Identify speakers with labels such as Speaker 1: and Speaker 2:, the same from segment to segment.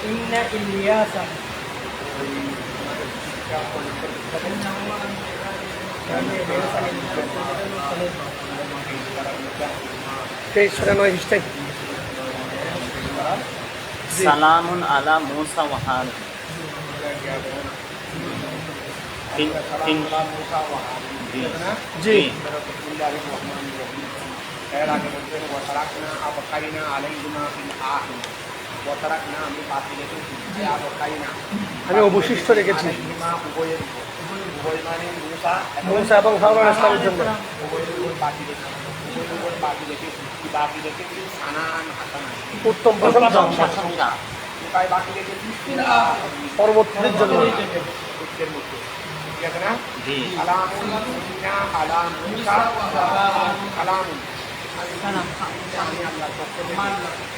Speaker 1: ইন্না ইলিয়াসা
Speaker 2: সালামুন আলা মুসা ওয়া হারুন।
Speaker 3: জি
Speaker 4: এর আগে বলছেন ওয়াতারাকনা আবকাইনা আলাইহিমা ফিল আখির ওয়াতারাকনা আমি বাকি রেখেছি আবকাইনা
Speaker 3: আমি অবশিষ্ট রেখেছি
Speaker 4: আলাইহিমা উভয়ের উভয় মানে
Speaker 3: মুসা এবং হারুন আলাইহিসসালামের জন্য
Speaker 4: উভয়ের বাকি রেখেছি উভয়ের বাকি রেখেছি কি বাকি রেখেছি সানান হাসানা
Speaker 3: উত্তম প্রশংসা
Speaker 4: তাই বাকি রেখেছি
Speaker 3: পরবর্তীদের জন্য
Speaker 4: উত্তর মধ্যে ঠিক আছে না
Speaker 2: জি
Speaker 4: সালামুন মিনা আলা মুসা সালামুন আমি আল্লাহর পক্ষ থেকে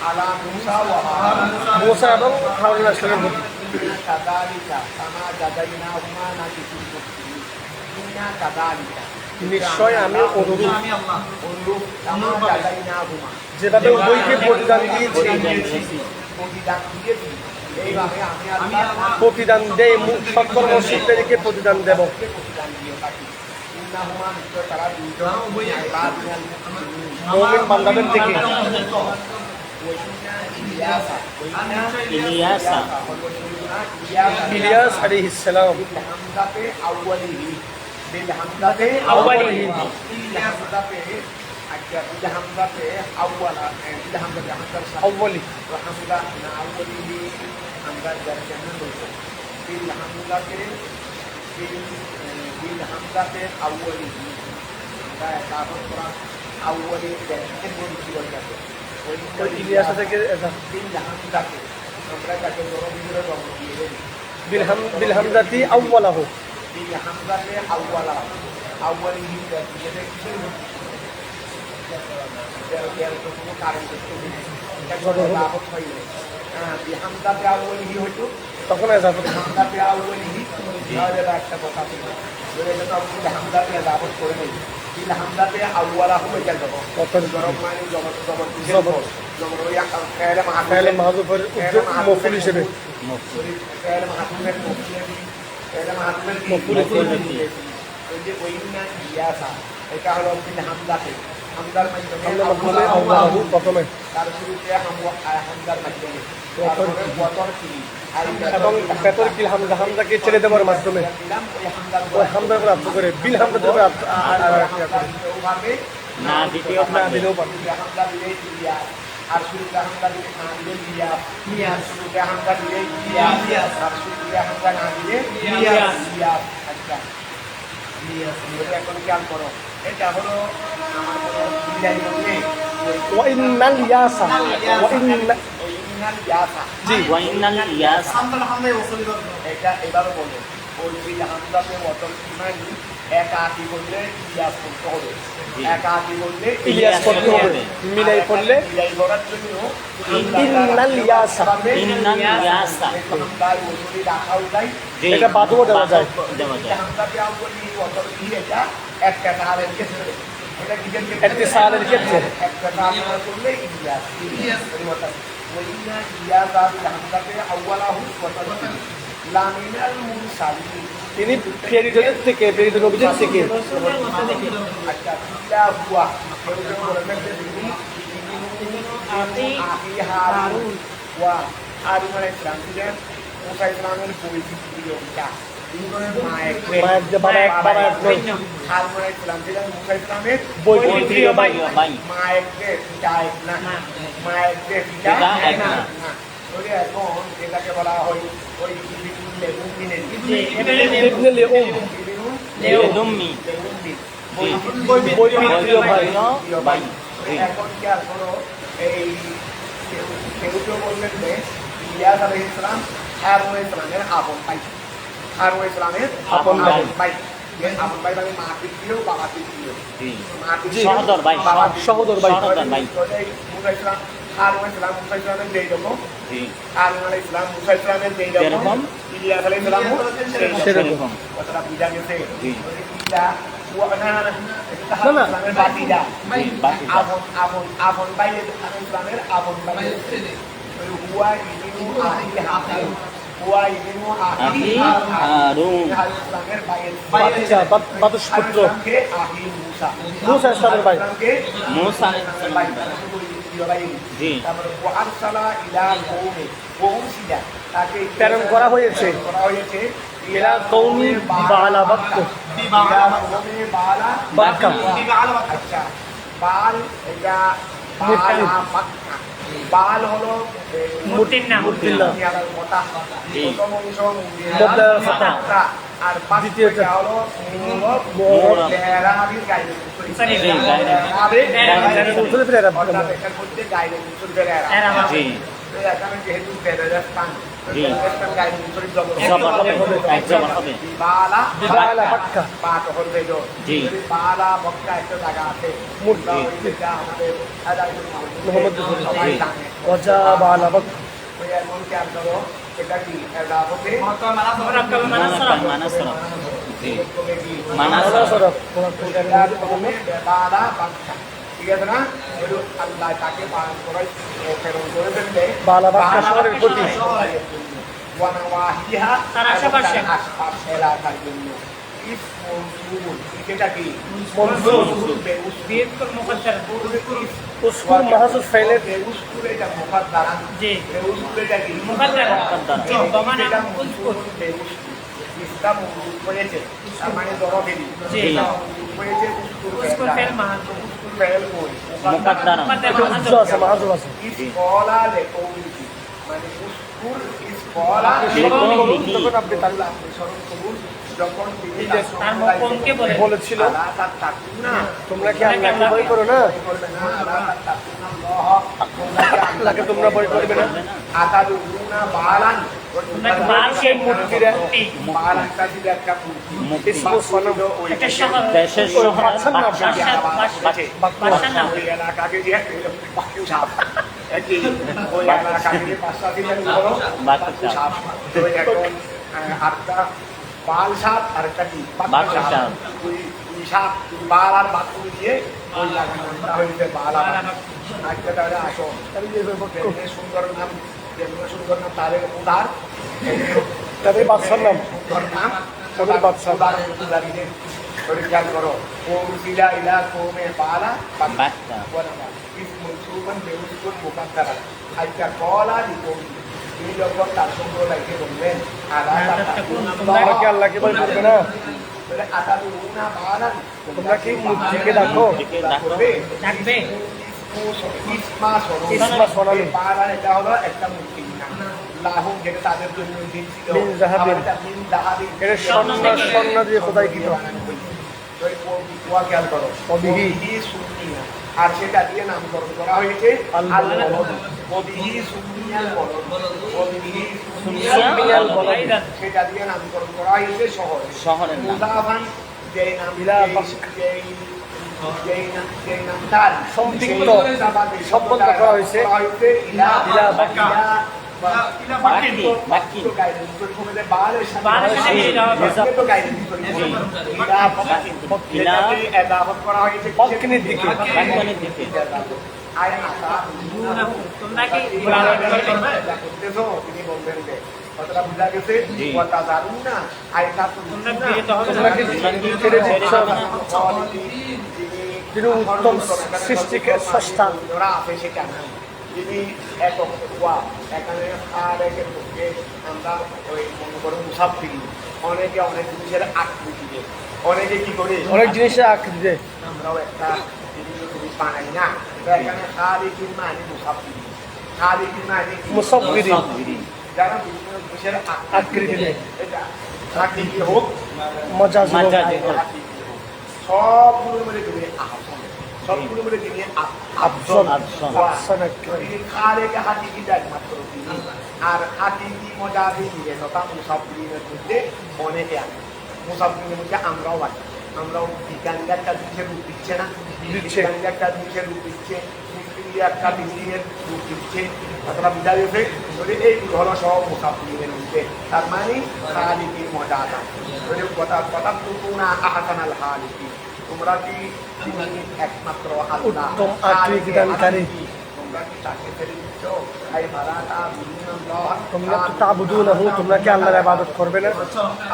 Speaker 4: আলা মুসা ওয়া হারুন
Speaker 3: মুসা এবং হারুন আলাইহিসসালামের জন্য
Speaker 4: কাদালিকা কামা জাদাইনাহুমা নাকিসুল মুসলিমিন ইন্না কাদালিকা
Speaker 3: নিশ্চয় আমি অনুরূপ
Speaker 4: অনুরূপ কামা জাদাইনাহুমা
Speaker 3: যেভাবে উভয়কে প্রতিদান দিয়েছি
Speaker 4: প্রতিদান দিয়েছি এইভাবে আমি আল্লাহ
Speaker 3: প্রতিদান দেয় সৎকর্ম শিল্পীদেরকে প্রতিদান দেব
Speaker 4: প্রতিদান দিয়ে থাকি ইন্নাহুমা নিশ্চয় তারা দুইজন ইবাদুল মুমিনিন
Speaker 3: মুমিন বান্দাদের থেকে
Speaker 4: ইলিয়াসা
Speaker 2: ইলিয়াসা
Speaker 3: ইলিয়াস আলাইহিস সালাম
Speaker 4: بالحمزة أوله بالحمزة
Speaker 3: أوله.
Speaker 4: بالحمزة أجل بالحمزة أولا بالحمزة حمزة
Speaker 3: আউয়ালি
Speaker 4: وحمزة من أوله حمزة جرجنا بالحمزة بالحمزة أوله ده كافر قرآن أوله جرجنا
Speaker 3: ওই ইলিয়াস থেকে
Speaker 4: بالحمزة আমরা তাকে বড় বিজয় রঙ দিয়ে দেব
Speaker 3: বিল হামজাতি আউয়ালাহু
Speaker 4: بالحمزة أولا أوله جرجنا
Speaker 3: তখন এজাফত ফাইলে মাহযুফের মফুল হিসেবে
Speaker 4: এটা হলো হামদাতে হামদার মাধ্যমে
Speaker 3: মাধ্যমে আউয়ালাহু প্রথমে
Speaker 4: তার শুরুতে হামদার মাধ্যমে বতর চিনি
Speaker 3: এবং বেতর কিল হামজা হামজাকে ছেড়ে দেওয়ার মাধ্যমে ওই হামজার উপর আত্ম করে বিল হামজার উপর
Speaker 4: ওভাবে
Speaker 2: না দ্বিতীয়
Speaker 3: না দিলেও পারে
Speaker 4: হামদা দিলে ইলিয়া আর শুরুতে হামদা দিলে না দিলে ইলিয়া শুরুতে হামদা দিলে ইলিয়া আর শুরুতে হামদা না দিলে ইলিয়া আচ্ছা এখন খেয়াল করো এটা হলো আমার কোনো বিদায় নেই
Speaker 3: ওয়াইনাল ইয়াসা জি
Speaker 2: ওয়াইনাল ইয়াসা
Speaker 4: এটা এবারও বলো ওই হামদাতে ওয়াতল ইমানি একাকি বললে ইলিয়াস করতে হবে একাকি বললে
Speaker 3: ইলিয়াস করতে হবে মিলাই পড়লে
Speaker 4: মিলাই করার জন্য
Speaker 3: ইন্নাল ইয়াসা
Speaker 2: ইন্নাল ইয়াসা
Speaker 4: হামদায় ওজুরি রাখাও যায়
Speaker 3: এটা বাদও দেওয়া যায়
Speaker 2: দেওয়া যায়
Speaker 4: হামদাতে আউলি ওয়াতল এটা একটা তারের ক্ষেত্রে এটা কিসের
Speaker 3: ইত্তিসালের ক্ষেত্রে
Speaker 4: একটা তার করলে ইলিয়াস পরিবর্তন ওইনা ইলিয়াস হামদাতে আউয়ালাহু ওয়াতল লামিনাল মুরসালিন
Speaker 3: তিনি প্রেরিতদের থেকে প্রেরিত নবীদের থেকে
Speaker 4: আচ্ছা ইল্লা হুয়া কেউ বলেন যে আখি হারুন ওয়া হারুন আলাইহিস সালাম ছিলেন মুসা ইসলামের পরিচিত
Speaker 3: মায়ের যে বাবা এক নয়
Speaker 4: হারুন আলাইহিস সালাম ছিলেন মুসা ইসলামের
Speaker 3: বৈপ্রিয় ভাই
Speaker 4: মায়েরকে পিতা এক না মায়েরকে পিতা এক না ওই এখন যেটাকে বলা হয় ওই
Speaker 3: ইবনে লিউম
Speaker 2: লেদুম্মি
Speaker 3: বৈপ্রিয় ভাই
Speaker 2: ভাই
Speaker 4: এখন কি আর কোনো এই কেউ বললেন যে ইলিয়াস আলাইহিস সালাম হারুন আলাইহিস সালামের আপন ভাই হারুন আলাইহিস সালামের
Speaker 3: আপন
Speaker 4: ভাই আপন ভাই মানে মা দিও বাবা দিও
Speaker 2: জি সহদর ভাই
Speaker 3: সহদর ভাই
Speaker 4: মুসা ইসলাম হারুন আলাইহিস সালাম মুসা ইসলামের যেই রকম
Speaker 2: জি
Speaker 4: হারুন আলাইহিস সালাম মুসা ইসলামের যেই রকম ইলিয়াস আলাইহিস সালামও
Speaker 2: সেরকম
Speaker 4: কথাটা বুঝা গেছে
Speaker 2: জি
Speaker 4: ইলা না না ইসলামের বাতিদা আপন বাইরে ইসলামের আপন বাইরে হুয়া ইবিনু আহি হারুন হুয়া ইবিনু আহি
Speaker 2: হারুন
Speaker 4: ইসলামের বাইরে
Speaker 3: বাচ্চা বাতুস পুত্র
Speaker 4: আহি মুসা
Speaker 3: মুসা ইসলামের ভাই
Speaker 2: মুসা জি
Speaker 4: তারপরে ওয়ারসালা ইলা কওমি কওমসিয়া তাকে
Speaker 3: প্রেরণ করা হয়েছে ইলা কওমি বালা বাক্কা বাক্কা
Speaker 4: আচ্ছা বাল এটা বালা বাক্কা বাল হলো
Speaker 2: মুটির নাম
Speaker 4: কথা প্রথম অংশ
Speaker 3: মুবলার ফাতা
Speaker 4: আর
Speaker 3: দ্বিতীয়টা
Speaker 4: হলো
Speaker 3: মুরব
Speaker 4: বেরাবির গাইড
Speaker 3: উসুল ফিরা
Speaker 4: অর্থাৎ এটার মধ্যে গাইড উসুল বেরারা
Speaker 2: জি
Speaker 4: এখানে যেহেতু বেরারাস্তান
Speaker 2: জি
Speaker 4: গাইড উসুল
Speaker 2: জবর হবে এক জবর হবে
Speaker 4: বালা
Speaker 3: বালা বাক্কা
Speaker 4: পাঁচ হলবে
Speaker 2: জি।
Speaker 4: বালা বক্কা একটা জায়গা আছে
Speaker 3: মূর্তি।
Speaker 4: যেটা আমাদের
Speaker 3: মোহাম্মদ
Speaker 4: সবাই
Speaker 2: জি।
Speaker 4: জানে
Speaker 3: ওয়াজা বালা বাক্কা
Speaker 4: ওই এমন খেয়াল করো এটা কি এটা হবে
Speaker 2: মানাসরা জি
Speaker 3: মানা
Speaker 2: মানাসরা
Speaker 3: সরফ
Speaker 4: বালা বক্কা ঠিক আছে না এগুলো আল্লাহ তাকে পালন করে প্রেরণ করে দেবে
Speaker 3: বালা বাক্কা শহরের প্রতি
Speaker 4: ওয়ানাওয়াহিহা
Speaker 2: তার আশেপাশে।
Speaker 4: আশপাশ এলাকার জন্য ইসমুল এটা কি
Speaker 3: মনসুর
Speaker 2: বিয়ের মুকদ্দার
Speaker 3: উসকুর মাহজুব ফাইলের
Speaker 4: বেউসকুর এটা মুকাদ্দারা
Speaker 2: জি
Speaker 4: বেউসকুর এটা কি
Speaker 2: মুকদ্দার
Speaker 4: জি,
Speaker 2: বমানা
Speaker 4: এটা
Speaker 2: উজকুর
Speaker 4: বেউসকুর ইসলাম হয়েছে তার মানে দরবেরি
Speaker 2: জি।
Speaker 4: হয়েছে উসকুর
Speaker 2: উজকুর ফেল মাহাজ
Speaker 4: উসকুর ফেল কই
Speaker 2: মুকদ্দার
Speaker 3: উজ্জ আছে মাহজুব আছে
Speaker 4: ইসকলা লেকৌলিকি মানে উসকুর ইসকলা
Speaker 2: লেকৌলিকি।
Speaker 3: তখন আপনি তার
Speaker 4: আল্লাহ স্মরণ করুন যখন তিনি
Speaker 3: এই যে
Speaker 2: তার মকমকে বলে
Speaker 3: বলেছিল
Speaker 4: আল্লাহ তার তাকুনা
Speaker 3: তোমরা কি আল্লাহকে ভয় করো না
Speaker 4: করবে না আল্লাহ তার তাকুনা
Speaker 3: আল্লাহকে তোমরা ভয় করবে না
Speaker 4: আতাদুনা বালান
Speaker 2: তোমরা কি বালকে
Speaker 3: মূর্তিরা
Speaker 4: বালানটা ছিল একটা মূর্তি
Speaker 3: ইসমু সনম
Speaker 2: একটা শহর
Speaker 3: ওই
Speaker 2: দেশের শহর
Speaker 3: বাদশার নাম।
Speaker 2: বাদশার নাম
Speaker 4: ওই এলাকাকে দিয়ে বাকি সাপ একই ওই এলাকাকে দিয়ে পাঁচটা দিলে বলো বাকি সাপ তো এখন আরেকটা বাল সাপ আরেকটা কি
Speaker 2: বাকি সাপ।
Speaker 4: ওই সাপ বাল আর বাকি দিয়ে ওই লাগানোটা হয়েছে বাল আর আজকে তাহলে আসো যেমনি সুন্দর নাম তাদের উদার
Speaker 3: তাদের বাদশার নাম
Speaker 4: সুন্দর নাম
Speaker 3: তাদের বাদশা।
Speaker 4: উদারীদের পরিত্যাগ করো ওম সিলা ইলা কোমে বালা
Speaker 2: বাক্কা
Speaker 4: ওয়ানা ইসমুল সুমান বেউসকুর মুকাদ্দারা আজকা কলা লিকুম এই যখন তার সম্প্রদায়কে বললেন
Speaker 3: তোমরা কি আল্লাহকে ভয় করবে না
Speaker 4: আতাদুনা বালান
Speaker 3: তোমরা কি মূর্তিকে ডাকো
Speaker 2: দিকে ডাকো ডাকবে
Speaker 4: ইসমা
Speaker 3: সোনালী।
Speaker 4: বালান এটা হলো একটা মূর্তি লাহুম যেটা তাদের জন্য দিয়েছিল
Speaker 3: মিন জাহাবিন।
Speaker 4: মিন জাহাবিন
Speaker 3: এটা স্বর্ণ দিয়ে খোদাই কৃত অবিহি।
Speaker 4: আর সেটা দিয়ে নামকরণ করা হয়েছে
Speaker 3: আল বলদ।
Speaker 4: অবিহি সুন্নিয়াল বলদ। অবিহি
Speaker 2: সুন্নিয়াল বলদ।
Speaker 4: সেটা দিয়ে নামকরণ করা হয়েছে শহরে
Speaker 2: শহরের নাম
Speaker 4: মুদাফান যেই নাম
Speaker 3: ইলা
Speaker 4: যেই নাম তার
Speaker 3: সম্পৃক্ত সম্বন্ধ করা হয়েছে
Speaker 4: ইলা
Speaker 3: ইলা
Speaker 4: বাকিয়া
Speaker 2: বাকি বাকি
Speaker 4: বালের সাথে
Speaker 2: ইলা
Speaker 4: করা হয়েছে
Speaker 3: পক্ষিণীর দিকে
Speaker 2: বাক্যনের দিকে
Speaker 4: আর আতা
Speaker 2: তোমরা কি
Speaker 4: করতেছো তিনি বলবেন যে কথাটা বুঝা গেছে
Speaker 2: জি।
Speaker 4: কথা জানুন না আয়তা
Speaker 2: তোমরা বিরত হবে
Speaker 3: তোমরা কি ছেড়ে দিচ্ছ তিনি উত্তম সৃষ্টিকে স্রষ্টা
Speaker 4: ওরা আছে সেটা না যিনি এত হওয়া এখানে আর একের পক্ষে আমরা ওই মনে করো মুসাফিরি অনেকে অনেক জিনিসের আকৃতি দেয় অনেকে কি করে
Speaker 3: অনেক জিনিসের আকৃতি দেয়
Speaker 4: আমরাও একটা জিনিস বানাই না তো এখানে খালি কিংবা আনি মুসাফিরি খালি কিংবা আনি
Speaker 3: মুসাফিরি
Speaker 4: যারা বিভিন্ন জিনিসের
Speaker 3: আকৃতি দেয়
Speaker 4: এটা আকৃতি হোক
Speaker 3: মজাজ
Speaker 2: মাজাজে হোক।
Speaker 4: সবগুলোর মধ্যে তুমি আহসান সবগুলোর মধ্যে তিনি
Speaker 3: আফজল
Speaker 2: আফজল।
Speaker 3: আফসান
Speaker 4: তিনি খালেকে হাতিকিটা একমাত্র তিনি আর হাতিকি মজাবি নিয়ে তথা মুসাফিরের মধ্যে অনেকে আছে মুসাফিরের মধ্যে আমরাও আছি আমরাও বিজ্ঞানীরা একটা জিনিসের রূপ দিচ্ছে না
Speaker 3: দিচ্ছে।
Speaker 4: বিজ্ঞানীরা একটা জিনিসের রূপ দিচ্ছে মিস্ত্রিরা একটা বিল্ডিংয়ের রূপ দিচ্ছে অথবা বিদা গেছে এইগুলো হলো সব মুসাফিরের মধ্যে তার মানে খালিকির মজা আছে কথা কথা না আহসান আল খালিকি তোমরা কি তিনি একমাত্র আল্লাহ
Speaker 3: উত্তম আকৃতি দানকারী।
Speaker 4: তোমরা কি তাকে ছেড়ে দিচ্ছ আই মারাতা বিল্লাহ
Speaker 3: তোমরা তো তাবুদুনাহু, তোমরা কি আল্লাহর ইবাদত করবে না?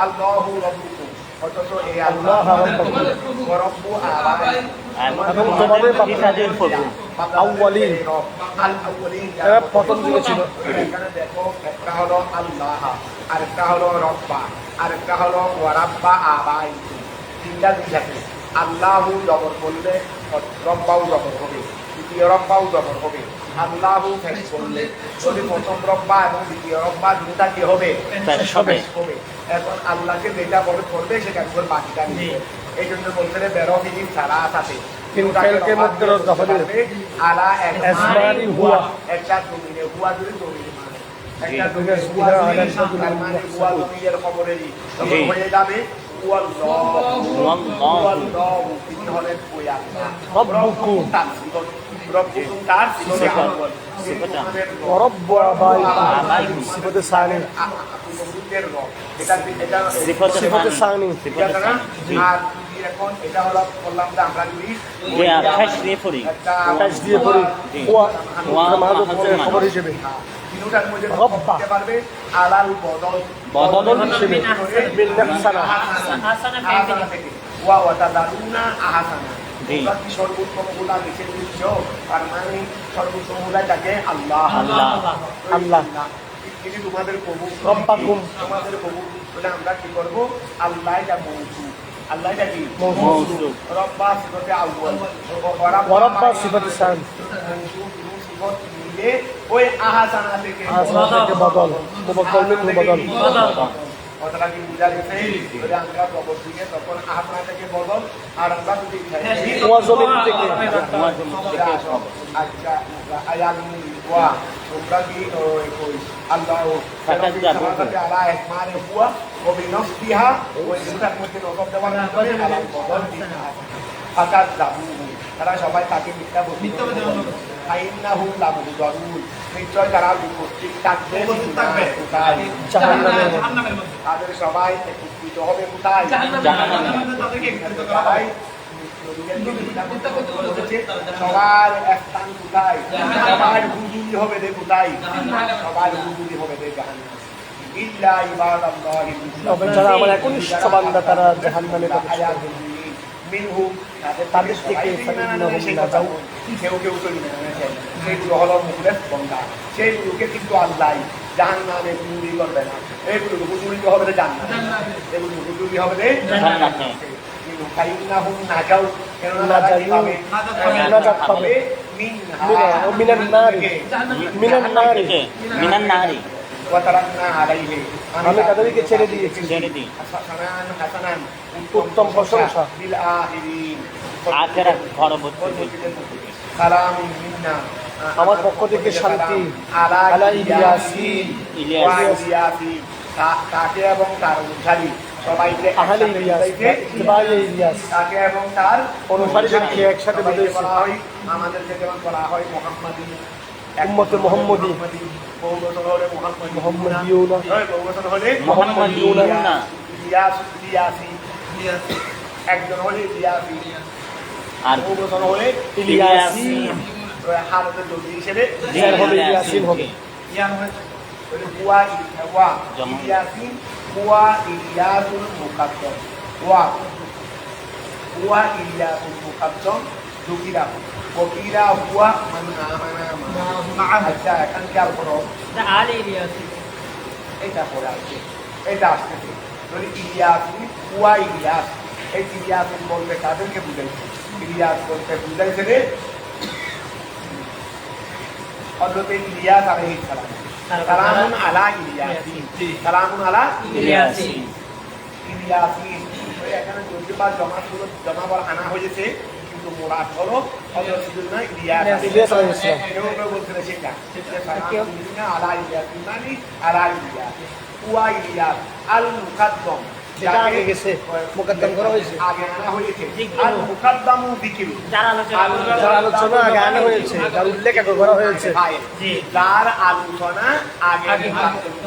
Speaker 4: আল্লাহু রাব্বুকুম, অথচ এই
Speaker 3: আল্লাহ রাব্বুকুম
Speaker 4: ওয়া রাব্বু আবাই,
Speaker 3: এবং তোমাদের
Speaker 2: তাদের প্রভু
Speaker 3: আউয়ালিন,
Speaker 4: আল আউয়ালিন,
Speaker 3: এরা প্রথম যুগে ছিল।
Speaker 4: এখানে দেখো একটা হলো আল্লাহ, আরেকটা হলো রব্বা, আরেকটা হলো ওয়া রাব্বা আবাই। তিনটা জিনিস আছে। আল্লাহু জবর বললে রব্বাও জবর হবে, দ্বিতীয় রব্বাও জবর হবে। আল্লাহু ফেস করলে যদি প্রথম রব্বা এবং দ্বিতীয় রব্বা দুটা কি হবে?
Speaker 2: হবে।
Speaker 4: হবে। এখন আল্লাহকে যেটা বলে করবে সেটা একবার বাকিটা নিবে। এই জন্য বলতে বেরো ফিলিম ছাড়া আছে
Speaker 3: ফিলকের মধ্যে দফা দিবে
Speaker 4: আলা
Speaker 3: আসমানি হুয়া,
Speaker 4: একটা জমিনে হুয়া যদি জমিনে মানে একটা
Speaker 3: জি।
Speaker 4: জমিনে হুয়া জমিনে তার মানে হুয়া জমিনের খবরেরই তখন
Speaker 2: জি।
Speaker 4: হয়ে যাবে
Speaker 2: আল্লাহু।
Speaker 4: তিনি হলেন ওই আল্লাহ।
Speaker 3: রব্বুকুম,
Speaker 4: রব্বুকুম তার সিফতে
Speaker 2: সিফত।
Speaker 4: আউয়াল।
Speaker 2: সিফত।
Speaker 3: ওয়া রাব্বু আবাইকুম সিফাতে সানি, সিফাতে সানি।
Speaker 4: আর এখন এটা হলো বললাম যে আমরা যদি
Speaker 2: যে আকাশ দিয়ে পড়ি
Speaker 3: আকাশ দিয়ে পড়ি হুয়া, মাহাদুর খবর হিসেবে
Speaker 4: তিনটার মধ্যে
Speaker 3: রব্বা।
Speaker 4: করতে পারবে আলাল বদল
Speaker 3: বদল হিসেবে বিল নাহসানা,
Speaker 2: হাসানা
Speaker 4: আহাসানা থেকে ওয়া ওয়াতাদারুনা আহাসানা।
Speaker 2: জি।
Speaker 4: তোমরা কি সর্বোত্তম গুলা বেছে নিচ্ছ? তার মানে সর্বোত্তম গুলাটাকে আল্লাহ
Speaker 2: আল্লাহ।
Speaker 3: আল্লাহ।
Speaker 4: তিনি তোমাদের প্রভু,
Speaker 3: রব্বাকুম।
Speaker 4: তোমাদের প্রভু বলে আমরা কি করবো? আল্লাহ এটা মৌসুম, আল্লাহ এটা কি
Speaker 2: মৌসুম।
Speaker 4: রব্বা সিফতে আউয়াল,
Speaker 3: ওয়া রাব্বা সিফাতে সানি,
Speaker 4: মৌসুম এবং সিফত মিলে ওই আহাসানা থেকে
Speaker 3: আহাসানা থেকে বদল, মুবাক্কাল মিনহু বদল।
Speaker 4: কথাটা কি বুঝা গেছে? যদি আমরা কবর দিকে তখন আহাসানা থেকে বদল, আর আমরা যদি
Speaker 3: ওয়া জমিন থেকে
Speaker 4: আচ্ছা আয়ামি ওয়া তোমরা কি ওই আল্লাহ
Speaker 2: ফাকাদ যাবো।
Speaker 4: আলা একমারে হুয়া ওয়া বিনফসিহা ওই দুটার মধ্যে নকব দেওয়ার কারণে আলা বদল দিনা ফাকাদ যাবু, তারা সবাই তাকে মিথ্যা বলতে আইন্নাহু লামুদারুন, নিশ্চয় তারা উপস্থিত থাকবে কোথায়?
Speaker 3: জাহান্নামে,
Speaker 4: তাদের সবাই একত্রিত হবে কোথায়? সবাই সবার স্থান কোথায়? সবার হুজুরি হবে রে কোথায়? সবার হুজুরি হবে রে জাহান্নামে। ইল্লা ইবাদাল্লাহিল
Speaker 3: তবে যারা আমার একনিষ্ঠ বান্দা তারা জাহান্নামে প্রবেশ করবে।
Speaker 4: মিনহুম
Speaker 3: তাদের থেকে
Speaker 4: কেউ কেউ তো সেইগুলো হলো মুখলেস বন্ধা, সেইগুলোকে কিন্তু আল্লাহ জাহান্নামে হুজুরি করবে না। এইগুলো হুজুরি হবে রে জান্নাত, এগুলো হুজুরি হবে রে
Speaker 2: জান্নাতে।
Speaker 4: কাইন্নাহুম নাজাউ, কেননা
Speaker 3: নাজাউ,
Speaker 4: তারা কি পাবে?
Speaker 3: নাজাত পাবে। মিনান নারি, মিনান নারি,
Speaker 2: মিনান নারি।
Speaker 4: ওয়াতারাকনা আলাইহি,
Speaker 3: আমি তাদেরকে ছেড়ে দিয়েছি
Speaker 2: ছেড়ে দিই
Speaker 4: হাসানান হাসানান,
Speaker 3: উত্তম প্রশংসা।
Speaker 4: বিল আখিরিন,
Speaker 2: আখেরাত পরবর্তী।
Speaker 4: সালামুন মিন্না,
Speaker 3: আমার পক্ষ থেকে শান্তি আলা ইলিয়াসিন,
Speaker 4: ইলিয়াসিন, তাকে এবং তার অনুসারী সবাইকে
Speaker 3: আহলে ইলিয়াস, ইতবায়ে ইলিয়াস,
Speaker 4: তাকে এবং তার
Speaker 3: অনুসারীদেরকে একসাথে
Speaker 4: সবাইকে
Speaker 3: বুঝাইছে।
Speaker 4: বলা হয়, আমাদেরকে যেমন বলা হয় মুহাম্মাদি,
Speaker 3: উম্মতে মুহাম্মদি,
Speaker 4: বহুবচন হলে মুহাম্মাদি,
Speaker 3: মুহাম্মাদিয়ুনা,
Speaker 4: বহুবচন হলে
Speaker 2: মুহাম্মাদিয়ুনা,
Speaker 4: ইলিয়াস, ইলিয়াসি, একজন হলে ইলিয়াসি,
Speaker 2: আর
Speaker 4: বহুবচন হলে
Speaker 3: ইলিয়াসিন,
Speaker 4: হারতে জলদি হিসেবে
Speaker 3: যার হবে ইয়াসিন হবে।
Speaker 4: হুয়া ইলিয়াসিন, হুয়া ইলিয়াসুল মুকাদ্দাম, হুয়া ইলিয়াসুল মুকাদ্দাম, যুকিরা ওকিরা হুয়া মান আমানা মা। আচ্ছা এখন খেয়াল করো, এটা পড়ে আসছে, এটা আসতেছে যদি ইলিয়াসি হুয়া ইলিয়াস, এই ইলিয়াসিন বলতে তাদেরকে বুঝাইছে, ইলিয়াস বলতে বুঝাইছে রে হযরত ইলিয়াস আলাইহিস সালাম। সালামুন আলা ইলিয়াসিন, সালামুন আলা
Speaker 2: ইলিয়াসিন।
Speaker 4: ইলিয়াসিন। তো এখানে যদিবা জমাগুলো জমা বলা আনা হয়েছে, কিন্তু মুরাদ হলো হযরত সাইয়্যিদুনা ইলিয়াস
Speaker 3: আলাইহিস সালাম।
Speaker 4: কেউ কেউ বলছিল সেটা সালামুন আলা ইলিয়াসিন মানে আলা ইলিয়াস, হুয়া ইলিয়াস আল মুকাদ্দাম,
Speaker 3: সেটা আগে গেছে মুকদ্দম করা হয়েছে
Speaker 4: আগে আনা হয়েছে আর মুকদ্দমু যিকিরু
Speaker 2: যার আলোচনা
Speaker 3: যার আলোচনা আগে আনা হয়েছে যার উল্লেখ আগে করা হয়েছে
Speaker 4: যার আলোচনা আগে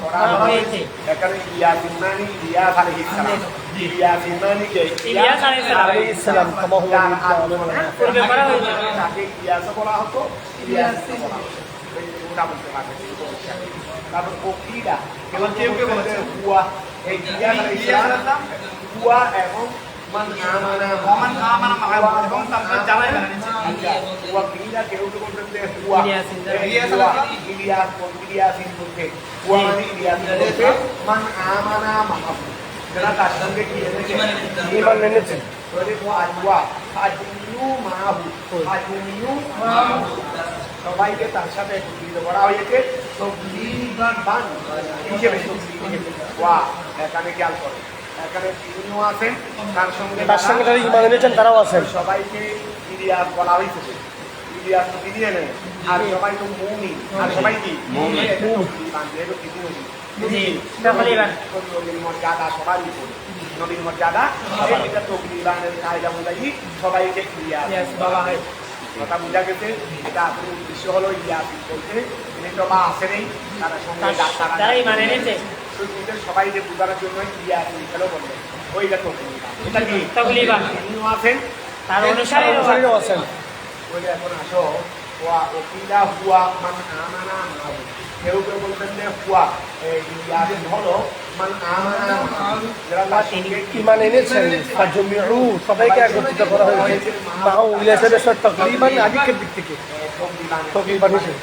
Speaker 4: করা হয়েছে এখানে ইয়াসিন মানে ইলিয়াস আলাইহিস সালাম ইয়াসিন মানে কে
Speaker 2: ইলিয়াস আলাইহিস সালাম
Speaker 4: যার আলোচনা পূর্বে করা হয়েছে তাকে ইলিয়াস বলা হতো ইলিয়াস বলা হতো ওটা বলতে পারবে তারপর ওকিলা কেউ কেউ বলছে হুয়া এই ইলিয়াস আলাইহিস সালাম হুয়া এবং মান আমানা এবং তারপর জামাই আচ্ছা হুয়া কিলা কেউ কেউ বলতে হুয়া ইলিয়াসিন বলতে হুয়া মানে ইলিয়াসিন বলতে মান আমানা মাহু যারা তার সঙ্গে কি এনেছে
Speaker 3: ঈমান এনেছে
Speaker 4: বলে হুয়া আজমিউ মাহু আজমিউ মাহু সবাইকে তার সাথে একত্রিত করা হয়েছে তকলিবান হিসেবে ওয়া এখানে খেয়াল করো এখানে তিনিও আছেন তার সঙ্গে
Speaker 3: যারা ঈমান এনেছেন তারাও আছেন
Speaker 4: সবাইকে ইলিয়াস বলা হয়েছে ইলিয়াস তো তিনি এলেন আর সবাই তো মুমিন আর সবাই কি মুমিন যেহেতু তিনি নবীর মর্যাদা সবারই উপরে নবীর মর্যাদা এটা তকলিবানের কায়দা অনুযায়ী সবাইকে ইলিয়াস বলা হয় কথা বোঝা গেছে এটা আসলে উদ্দেশ্য হলো ইয়াসিন বলতে তিনি তো বা আসেনি তারা সঙ্গে ডাক্তার সবাইকে বোঝানোর জন্য ইয়াসিন খেলো বললেন ওইটা তকলিবা এটা কি
Speaker 2: তকলিবা
Speaker 4: তিনিও আছেন
Speaker 2: তার অনুসারীও
Speaker 3: আছেন
Speaker 4: বলে এখন আসো হুয়া ওকিলা হুয়া মান আমানা মাহু কেউ কেউ বলতেন যে হুয়া ইয়াসিন হলো মান আমানা মাহু যারা তার সঙ্গে
Speaker 3: ঈমান এনেছেন ফাজমিউ সবাইকে একত্রিত করা হয়েছে মাহু ইলিয়াসের সাথে তাকরিবান আগের দিক থেকে তকরিবান হিসেবে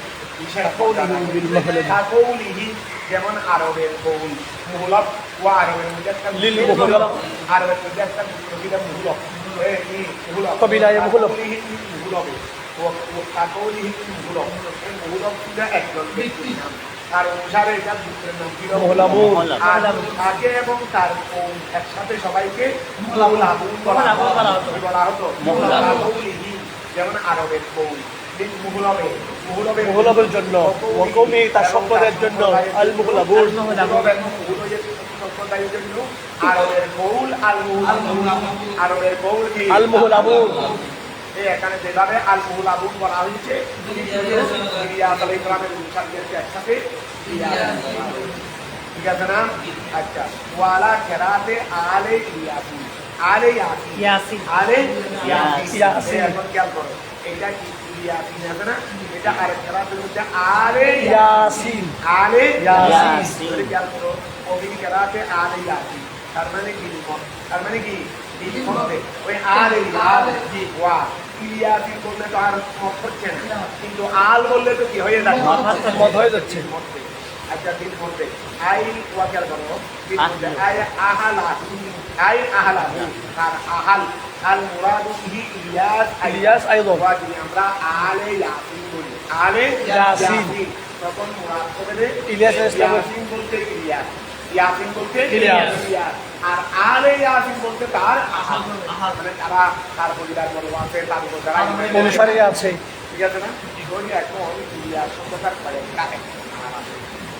Speaker 4: যেমন আরবের কৌল মুহলক ও আরবের মধ্যে একটা
Speaker 3: লিল মুহলক
Speaker 4: আরবের মধ্যে একটা কবিতা মুহলক
Speaker 3: কবিলায় মুহলক
Speaker 4: মুহলবে ও কাকৌলি মুহলক এই মুহলক ছিল একজন ব্যক্তির নাম তার অনুসারে এটা দুঃখের নাম ছিল আর তাকে এবং তার কৌল একসাথে সবাইকে বলা হতো যেমন আরবের কৌল
Speaker 3: মুহলবের জন্য ওয়াকৌমি তার সম্প্রদায়ের জন্য আল মুহলাবুন
Speaker 4: সম্প্রদায়ের জন্য আরবের কৌল আরবের কৌল কি
Speaker 3: আল মুহলাবুন
Speaker 4: এই এখানে যেভাবে আল মুহলাবুন বলা হয়েছে ইলিয়াস আলাইহিস সালামের অনুসারীদেরকে একসাথে ঠিক আছে না আচ্ছা ওয়ালা কেরাতে আলে ইয়াসিন আলে ইয়াসিন আলে ইয়াসিন এখন খেয়াল করো এটা কি ইয়াসিন আছে না এটা আরেক কেরাতের মধ্যে আলে
Speaker 3: ইয়াসিন
Speaker 4: আলে
Speaker 3: ইয়াসিন
Speaker 4: খেয়াল করো কবি কেরাতে আলে ইয়াসিন তার মানে কি ওই আলে ওয়া ইয়াসিন বললে তো আর মত হচ্ছে না কিন্তু আল বললে তো কি হয়ে যাচ্ছে
Speaker 3: মত হয়ে যাচ্ছে
Speaker 4: আচ্ছা দিন মধ্যে আই ওয়া খেয়াল করো দিন মধ্যে আই আহালা তার আহাল আল মুরাদু বিহি ইলিয়াস আইদান যদি আমরা আলে ইয়াসিন বলি আলে ইয়াসিন তখন মুরাদ হবে
Speaker 3: ইলিয়াস
Speaker 4: ইয়াসিন বলতে ইলিয়াস ইয়াসিন বলতে ইলিয়াস আর আলে ইয়াসিন বলতে তার আহাল মানে তারা তার পরিবার বড় আছে তার উপর যারা
Speaker 3: অনুসারী আছে
Speaker 4: ঠিক আছে না ওই এখন ইলিয়াস শব্দটার পরে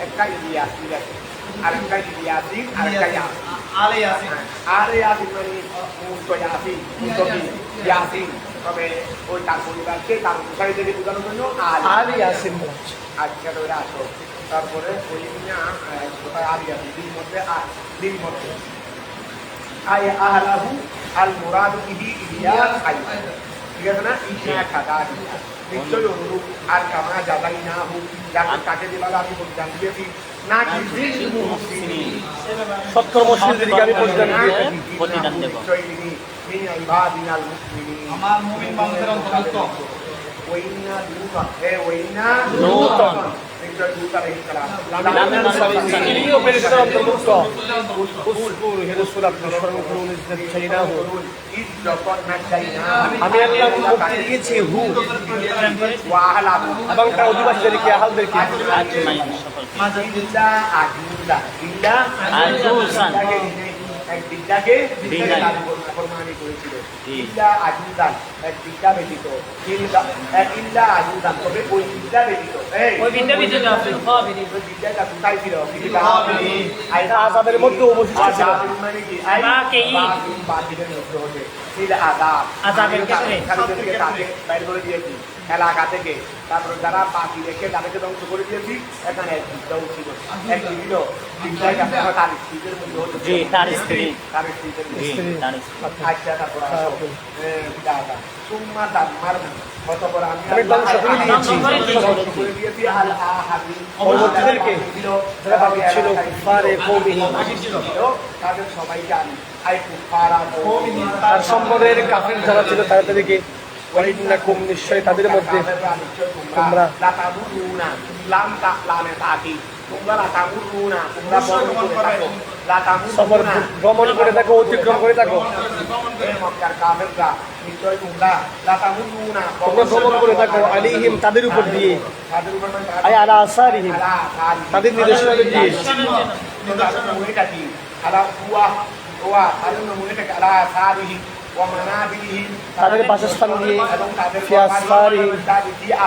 Speaker 4: একটা ইলিয়াস ঠিক আছে আরেকটা ইয়াসিন আরেকটা ইয়াসিন আলে ইয়াসিন মানে মুক্ত ইয়াসিন তবে ওই তার পরিবারকে তার অনুসারীদের বোঝানোর জন্য
Speaker 3: আলে ইয়াসিন
Speaker 4: আজকে ওরা আসো তারপরে ওই কোথায় আলে ইয়াসিন দিন মধ্যে আয় আহলাহু আল মুরাদু বিহি ইলিয়াস ঠিক আছে না ইশা খাদা নিশ্চয়ই অনুরূপ আর কামা যাদাই না হোক যাকে তাকে যেভাবে আমি প্রতিদান দিয়েছি না কি
Speaker 3: সৎকর্মশীলদেরকে আমি প্রতিদান দিয়ে থাকি
Speaker 2: প্রতিদান দেব
Speaker 4: আমার মুমিন বান্দাদের অন্তর্ভুক্ত ওয়াইনা
Speaker 3: লূতন
Speaker 4: নিশ্চয় লূত আলাইহিস সালাম
Speaker 3: তিনিও ফেরেশতার অন্তর্ভুক্ত উসকুর হিরসুল আপনি স্মরণ করুন ইজ্জত চাইনাহু আমি আল্লাহ মুক্তি দিয়েছি হু এবং তার অধিবাসীদেরকে আহালদেরকে
Speaker 2: আজমাইন সকল
Speaker 4: নাফরমানি করেছিল
Speaker 2: জি।
Speaker 4: ইল্লা আজুদান এক বিদ্যা ব্যতীত ইল্লা আজুদান তবে ওই বিদ্যা ব্যতীত
Speaker 2: ওই বিদ্যা বিদ্যুৎ আছে খাবিরি
Speaker 4: ওই বিদ্যাটা কোথায় ছিল
Speaker 3: এটা আযাবের মধ্যে অবশিষ্ট ছিল।
Speaker 4: মানে কি বাতিলের মধ্যে হতে ছিল আযাব
Speaker 2: আযাবের ক্ষেত্রে।
Speaker 4: তাকে বাইরে করে দিয়েছি এলাকা থেকে। তারপরে যারা পাখি রেখে তাদেরকে ধ্বংস করে দিয়েছি। এখানে এক বিদ্যাও ছিল, এক ছিল বিদ্যায় তার স্ত্রীদের মধ্যে হতে
Speaker 2: জি, তার স্ত্রী।
Speaker 4: তার স্ত্রীদের মধ্যে।
Speaker 2: জি, তার স্ত্রী।
Speaker 4: আচ্ছা, তারপর আসো দাদা সুম্মা দাম্মার অতঃপর আমি
Speaker 3: আমি ধ্বংস করে দিয়েছি।
Speaker 4: ধ্বংস করে দিয়েছি আল আহাদি
Speaker 3: পরবর্তীদেরকে যারা বাকি ছিল কুফারে কওমিহি,
Speaker 4: তাদের সবাইকে আমি আই কুফারা কওমিহি
Speaker 3: তার সম্প্রদায়ের কাফির যারা ছিল তাদেরকে ওয়াইন্নাকুম নিশ্চয় তাদের মধ্যে তোমরা
Speaker 4: লাতামুরুনা লামে তাকি তোমরা লাতামুরুনা তোমরা
Speaker 3: সফর ভ্রমণ করে থাকো, অতিক্রম করে থাকো,
Speaker 4: মক্কার কাফেররা নিশ্চয় তোমরা লাতামুরুনা
Speaker 3: তোমরা ভ্রমণ করে থাকো আলাইহিম তাদের উপর দিয়ে,
Speaker 4: তাদের উপর মানে
Speaker 3: আই আলা আসারিহিম তাদের নিদর্শনাদের দিয়ে,
Speaker 4: তাদের নমুনেটা কি আলা হুয়া তাদের নমুনেটা আলা আসারিহিম ওয়া মানাবিহিম
Speaker 3: তাদের বাসস্থান দিয়ে,
Speaker 4: এবং তাদের
Speaker 3: ফি আসফারিহিম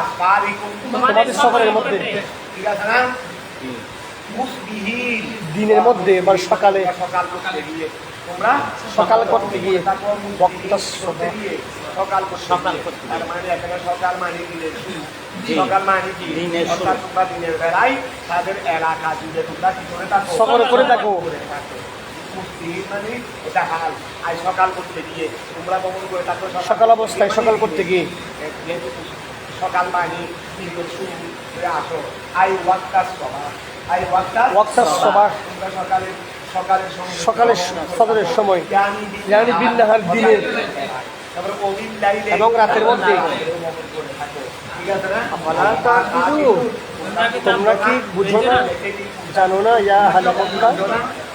Speaker 4: আসফারিকুম
Speaker 3: তোমাদের সফরের মধ্যে,
Speaker 4: ঠিক আছে না মুসবিহিন
Speaker 3: দিনের মধ্যে বা সকালে
Speaker 4: সকাল করতে গিয়ে তোমরা
Speaker 3: সকাল করতে গিয়ে, বক্তাস
Speaker 4: করতে গিয়ে সকাল করতে তার মানে এখানে সকাল মানে দিনের শুরু, সকাল মানে কি
Speaker 2: দিনের শুরু।
Speaker 4: অর্থাৎ তোমরা দিনের বেলায় তাদের এলাকা জুড়ে তোমরা কি করে থাকো
Speaker 3: সফর করে থাকো।
Speaker 4: মুসবিহিন মানে এটা হাল আই সকাল করতে গিয়ে তোমরা ভ্রমণ করে থাকো
Speaker 3: সকাল অবস্থায় সকাল করতে গিয়ে,
Speaker 4: যেহেতু সকাল মানে দিনের শুরু করে আসো আই ওয়াক্তাস সভা আই
Speaker 3: ওয়াক্তাস সবাহ
Speaker 4: তোমরা সকালের সময়
Speaker 3: সকালের ফজরের সময়, ইয়ানি বিন নাহার দিনের
Speaker 4: তারপরে ওবিল লাইলে
Speaker 3: এবং রাতের মধ্যে,
Speaker 4: ঠিক আছে না
Speaker 3: ওয়ালা তাকিলু তোমরা কি বুঝো না, জানো না ইয়া আহলা মক্কা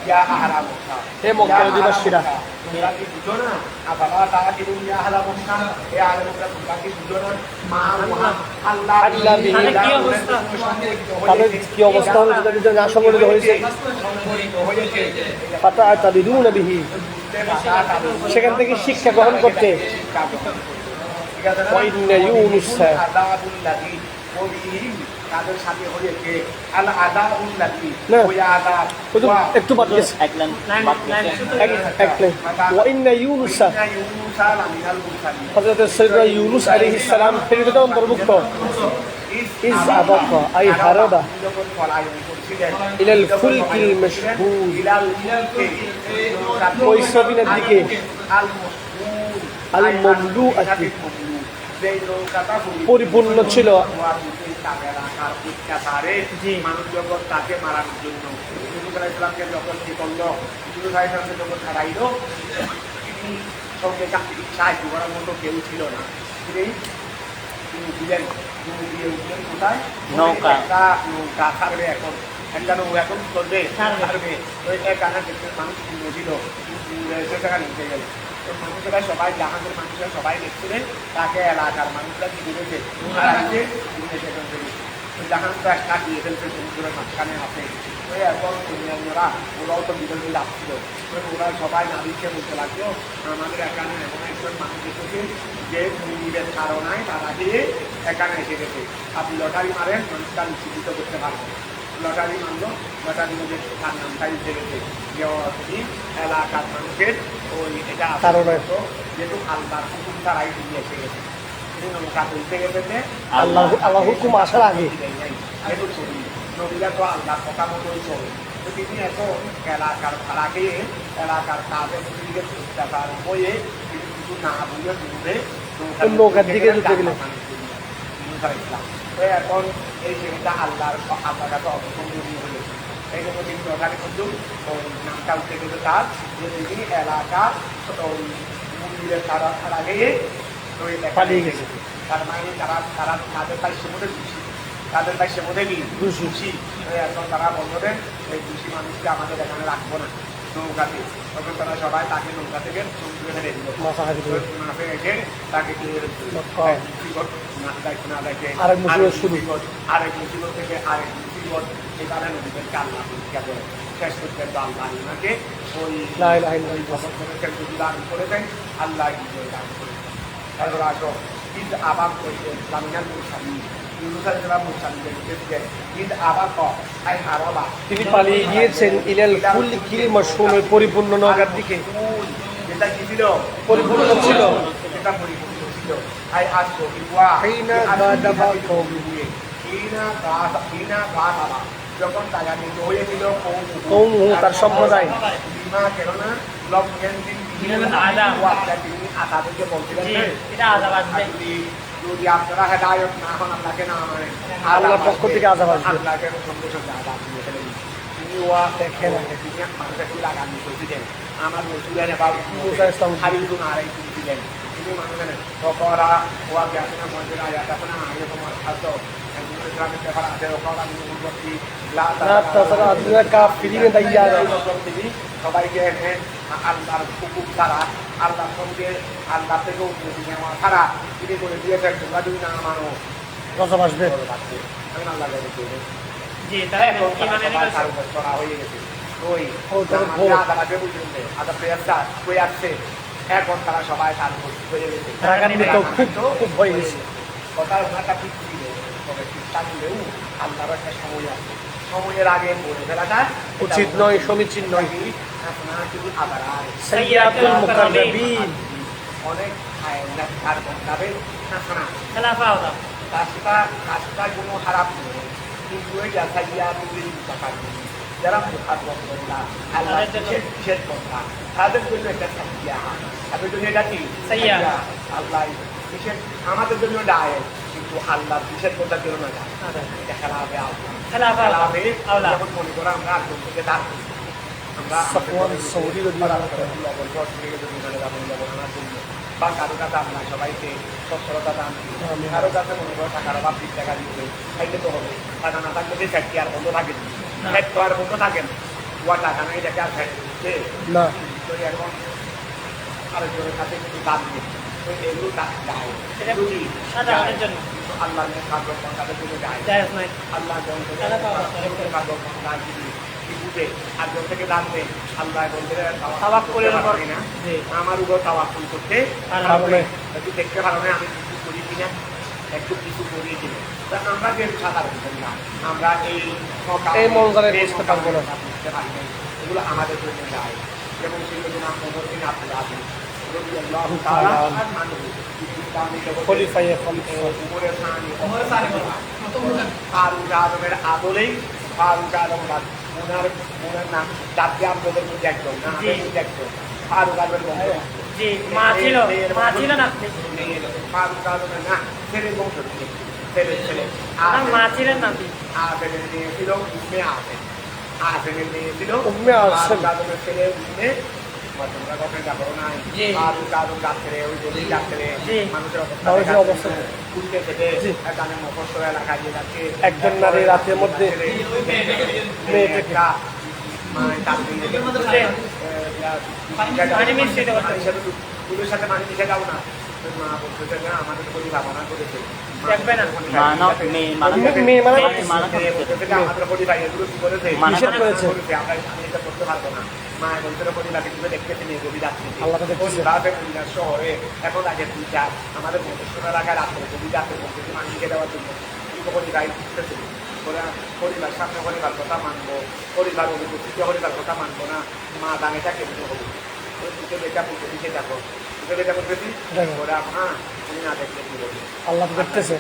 Speaker 4: ইয়া আহলা মক্কা
Speaker 3: হে মক্কার অধিবাসীরা,
Speaker 4: তোমরা কি বুঝো না আবালা তাকিলু ইয়া আহলা মক্কা হে আহলা মক্কা তোমরা কি বুঝো না মা আল্লাহ
Speaker 3: আল্লাহ বিহি
Speaker 2: তাদের কি অবস্থা?
Speaker 3: তাদের কি অবস্থা হলো তাদের জন্য সংগঠিত হয়েছে, ফাতাতাবিদুনা বিহি সেখান থেকে শিক্ষা গ্রহণ করতে, ওয়াইন্না ইউনুসা
Speaker 4: তাদের সাথে হয়েছে আল আদাউল্লাহি
Speaker 3: না,
Speaker 4: ওই আদাব
Speaker 3: শুধু একটু বাদ গেছে,
Speaker 2: এক লাইন
Speaker 3: এক লাইন, ওয়াইন্না ইউনুসা
Speaker 4: ইউনুসা লামিনাল মুরসালিন
Speaker 3: হযরত সাইয়্যিদনা ইউনুস আলাইহিস সালাম প্রেরিত অন্তর্ভুক্ত, ইজ আবাকা আই হারাবা
Speaker 4: যখন পলায়ন করছিলেন
Speaker 3: ইলাল ফুলকিল মাশহুদ
Speaker 4: ইলাল
Speaker 3: ওই সবিনের দিকে,
Speaker 4: আল মশহুদ
Speaker 3: আল মামলুআতি
Speaker 4: যেই নৌকাটা
Speaker 3: পরিপূর্ণ ছিল,
Speaker 4: মানুষ যখন তাকে মারার জন্য ইউসুফ আলাইহিস সালামকে যখন কি করলো, ইউসুফ আলাইহিস সালামকে যখন হারাইলো, তিনি সঙ্গে সাহায্য করার মতো কেউ ছিল না। তিনি দিলেন দিয়ে উঠলেন কোথায়
Speaker 2: নৌকা।
Speaker 4: একটা নৌকা ছাড়বে এখন একটা নৌ এখন চলবে ছাড়বে ওই এক আনা মানুষ ছিল সেটা নিতে গেলে মানুষেরা সবাই জাহাজের মানুষেরা সবাই দেখছিলেন তাকে এলাকার মানুষরা কি করেছে জাহাজটা কাটিয়ে ফেলছে সমুদ্রের মাঝখানে আছে। ওই এখন অন্যান্যরা ওরাও তো বিরোধী যাচ্ছিল, ওরা সবাই নাবিককে বলতে লাগলো আমাদের এখানে এমন একজন মানুষ এসেছে যে নিজের ধারণায় তারা গিয়ে এখানে এসে গেছে, আপনি লটারি মারেন মানুষটা নিশ্চিত করতে পারবেন। লটারি মানলো, লটারি মধ্যে তার নামটাই উঠে গেছে যে তিনি এলাকার মানুষের ওই এটা যেহেতু আল্লাহর হুকুম তারাই দিয়ে এসে গেছে, তিনি নৌকা তুলতে গেছে
Speaker 3: আল্লাহ হুকুম আসার আগে,
Speaker 4: যেহেতু নদীরা তো আল্লাহর কথা মতোই চলে, তো তিনি এত এলাকার ভাড়া খেয়ে এলাকার কাজের দিকে তার বইয়ে তিনি কিছু না বুঝে দূরে
Speaker 3: নৌকার দিকে যেতে গেলেন।
Speaker 4: তো এখন এই জিনিসটা আল্লাহর কাছে অবসম্ভাবী হয়েছে, এই জন্য তিনি লটারি কিন্তু ওই নামটা উঠে গেছে তার যে তিনি এলাকার ওই মন্দিরের তারা গিয়ে ওই
Speaker 3: পালিয়ে গেছে।
Speaker 4: তার মানে তারা তাদের পাইছে মধ্যে খুশি, তাদের পাইছে মধ্যে কি খুশি, এখন তারা বলবেন এই খুশি মানুষকে আমাদের এখানে রাখবো না নৌকাতে, তখন তারা সবাই তাকে নৌকা থেকে সমুদ্রে ফেলে দিল, মাঠে রেখে তাকে না দেখে
Speaker 3: আরেক মুসিবত শুরু।
Speaker 4: আরেক মুসিবত থেকে আরেক মুসিবত বিপদ এখানে নদীদেরকে আল্লাহ পরীক্ষা করে শেষ করতে আল্লাহ ওনাকে ওই জগৎ থেকে যদি দান করে দেন আল্লাহ বিজয় দান করে দেন। তারপর আসো ঈদ আবাদ করতে লামিনাল মুরসালিন
Speaker 3: তিনি পালিয়ে গিয়েছেন ইলাল ফুলকিল মাশহুমের পরিপূর্ণ নগর দিকে।
Speaker 4: যেটা কি ছিল?
Speaker 3: পরিপূর্ণ ছিল।
Speaker 4: যেটা পরিপূর্ণ ছিল। আই আসো ইওয়া
Speaker 3: হাইনা গাদাবা কওমি
Speaker 4: যখন তারা নিজ হয়েছিল
Speaker 3: কওমু তার সম্প্রদায়
Speaker 4: বিমা কেননা লক্ষ্যের দিন তিনি আদাদেরকে বলছিলেন যদি আপনারা হেদায়ত না হন আপনাকে না মানে
Speaker 3: আল্লাহর পক্ষ থেকে আযাব আসবে।
Speaker 4: আল্লাহকে সঙ্গে সঙ্গে আযাব দিয়ে ফেলেন। তিনি ওয়া দেখেন মানুষকে লাগানি করেছিলেন আমার রসুলের এবার
Speaker 3: মুসা ইসলাম
Speaker 4: হারিদুন আড়াই করেছিলেন। তিনি মানুষের সকরা ওয়া জ্ঞাপনা মন্দির আয়াত আপনার আগে তোমার খাদ্য ইসলামের ব্যাপার আছে ওখানে আমি উন্নতি
Speaker 3: তাছাড়া আদুয়া কাফিরিন দাইয়ারা
Speaker 4: সবাইকে এনে আল্লাহর হুকুম ছাড়া আল্লাহর সঙ্গে আল্লাহ থেকে উন্নতি নেওয়া ছাড়া তিনি করে দিয়েছেন তোমরা যদি না মানো
Speaker 3: গজব আসবে।
Speaker 4: আমি আল্লাহ
Speaker 2: জি তাই
Speaker 4: করা হয়ে গেছে ওই
Speaker 3: ভোট।
Speaker 4: আদালতে বুঝলেন আদা প্রেয়ারটা হয়ে আসছে এখন তারা সবাই তার হয়ে গেছে
Speaker 3: রাগান্বিত খুব ভয় গেছে।
Speaker 4: কথা ওনাটা ঠিক ছিল তবে ঠিকটা দিলেও আল্লাহর একটা সময় আছে সময়ের আগে বলে ফেলাটা
Speaker 3: উচিত নয়, সমীচীন নয়।
Speaker 4: আপনার শুধু আবার আর
Speaker 3: সাইয়্যাতুল মুকাররাবিন
Speaker 4: অনেক আর বলতে না
Speaker 2: খেলাফা হতাম
Speaker 4: কাজটা কোনো খারাপ নয় কিন্তু ওই যাচাইয়া তুমি যারা মুখাত বন্ধ না আল্লাহ নিষেধ কথা তাদের জন্য একটা সাইয়া তাদের জন্য এটা কি
Speaker 2: সাইয়্যা।
Speaker 4: আল্লাহ নিষেধ আমাদের জন্য ডায় কিন্তু আল্লাহ নিষেধ করতে জন্য না এটা খেলা হবে
Speaker 2: খেলাফা
Speaker 4: খেলাবে
Speaker 2: আওলা
Speaker 4: যখন মনে করো আমরা একজন থেকে দাঁড় করি আমরা
Speaker 3: সাফওয়ান সৌদি রাদিয়াল্লাহু
Speaker 4: বা কারো কাছে আমরা সবাইকে সচ্ছলতা দান করি কারো কাছে মনে করো টাকার অভাব 20 টাকা দিতে খাইতে তো হবে টাকা না থাকলে যে ফ্যাক্টরি আর বন্ধ থাকে ফ্যাট তো আর বন্ধ থাকে না ওয়া টাকা নাই এটাকে আর ফ্যাট দিচ্ছে
Speaker 3: না
Speaker 4: তো এখন আরেকজনের কাছে কিছু দান দিয়ে তো এগুলো দায়
Speaker 2: এটা সাধারণের জন্য
Speaker 4: আল্লাহ কাজল তাদের জন্য দায়
Speaker 2: জায়েজ নয়।
Speaker 4: আল্লাহ আগ্রহ থেকে দাঁড়বে আল্লাহ বলতে
Speaker 2: তাওয়াক্কুল এর উপর।
Speaker 4: না
Speaker 2: জি।
Speaker 4: আমার উপর তাওয়াক্কুল করতে
Speaker 3: পারবে।
Speaker 4: একটু দেখতে পারো না আমি কিছু করি কিনা একটু কিছু করিয়ে কিনা তা আমরা যে সাধারণ না আমরা
Speaker 3: এই মঞ্জারে বুঝতে পারবো না।
Speaker 4: বুঝতে পারি না এগুলো আমাদের জন্য দায় যেমন সেগুলো আপনার আপনার আছেন
Speaker 3: খলিফায়ে
Speaker 4: ফারুক আজমের আদলেই ফারুক আজম ওনার নাম চারটে আপনাদের মধ্যে একজন না আমাদের মধ্যে একজন ফারুক আজমের বংশ
Speaker 2: জি মা ছিল না
Speaker 4: ফারুক আজমের না ছেলে বংশ ছেলে
Speaker 2: মা ছিলেন নাতি
Speaker 4: আফেনের মেয়ে ছিল উম্মে আফেন আফেনের মেয়ে ছিল
Speaker 3: উম্মে আসেন।
Speaker 4: ফারুক আজমের ছেলে উম্মে তোমরা কখনো যাবো না
Speaker 2: জি।
Speaker 4: ফারুক আজম যাত্রে ওই গলির যাত্রে
Speaker 2: জি।
Speaker 4: মানুষের
Speaker 3: মানুষের অবস্থা
Speaker 4: উল্টে খেতে
Speaker 3: জি।
Speaker 4: এখানে মফস্বল এলাকা দিয়ে যাচ্ছে
Speaker 3: একজন নারী রাতের মধ্যে
Speaker 4: মেয়েটাকে
Speaker 2: পানি মিশিয়ে দেওয়া হচ্ছে।
Speaker 4: পুলিশের সাথে পানি মিশে যাও না মা বলতেছে না আমাদের প্রতি ভাবনা করেছে
Speaker 2: দেখবে না।
Speaker 3: মেয়ে মানে
Speaker 4: আমাদের প্রতি ভাই এগুলো কি করেছে
Speaker 3: নিষেধ করেছে।
Speaker 4: আমরা আমি এটা করতে পারবো না মা বলতে পরিবারকে তুমি দেখতেছি নিয়ে গভীর যাচ্ছে
Speaker 3: আল্লাহ তো দেখতেছে।
Speaker 4: পরিবার শহরে এখন আগে তুই যা আমাদের মধ্যস্থ এলাকায় রাত্রে গভীর যাচ্ছে বলতেছি মানুষকে দেওয়ার জন্য কিন্তু পরিবার করতেছে পরিবার সামনে পরিবার কথা মানবো পরিবার অনুপস্থিত পরিবার কথা মানবো না মা দানেটা কেমন হবে দুটো বেটা পুজো দিকে যাবো দুটো বেটা করতেছি ওরা হ্যাঁ তুমি না দেখলে কি বলবো
Speaker 3: আল্লাহ তো দেখতেছে।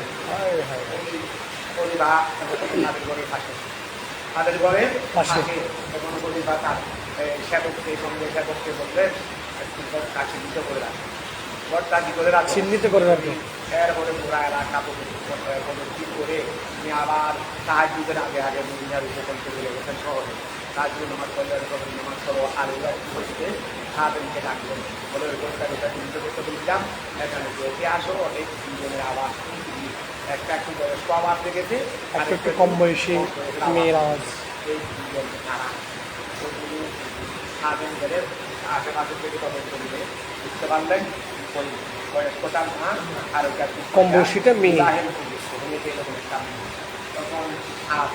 Speaker 4: পরিবার তাদের ঘরে থাকে তাদের ঘরে
Speaker 3: পাশে।
Speaker 4: থাকে এবং পরিবার তার সেবককে সঙ্গে সেবককে বললেন কাছে দিতে করে রাখে ঘরটা কি করে রাখে
Speaker 3: চিহ্নিত করে রাখবে।
Speaker 4: এরপরে পুরা এলাকা প্রদক্ষিণ করে উনি আবার সাহায্যের আগে আগে মদিনার উপকূল চলে গেছেন শহরে তাজুল নামাজ পড়লে নামাজ পড়ো আর বসতে সাহায্যকে ডাকলেন বলে ওই ঘরটা যেটা চিন্তা করতে বলছিলাম এখানে যেতে আসো অনেক দুজনের আবার একটা একটু বয়স্ক আবার দেখেছে
Speaker 3: একটু কম বয়সী মেয়ের আওয়াজ।
Speaker 4: এই দুজন তারা ওইগুলো সাহায্য করে আশেপাশে থেকে তদন্ত করলে বুঝতে পারলেন ওই বয়স্কটা না আর ওটা
Speaker 3: কম বয়সীটা মেয়ে।
Speaker 4: তখন হাত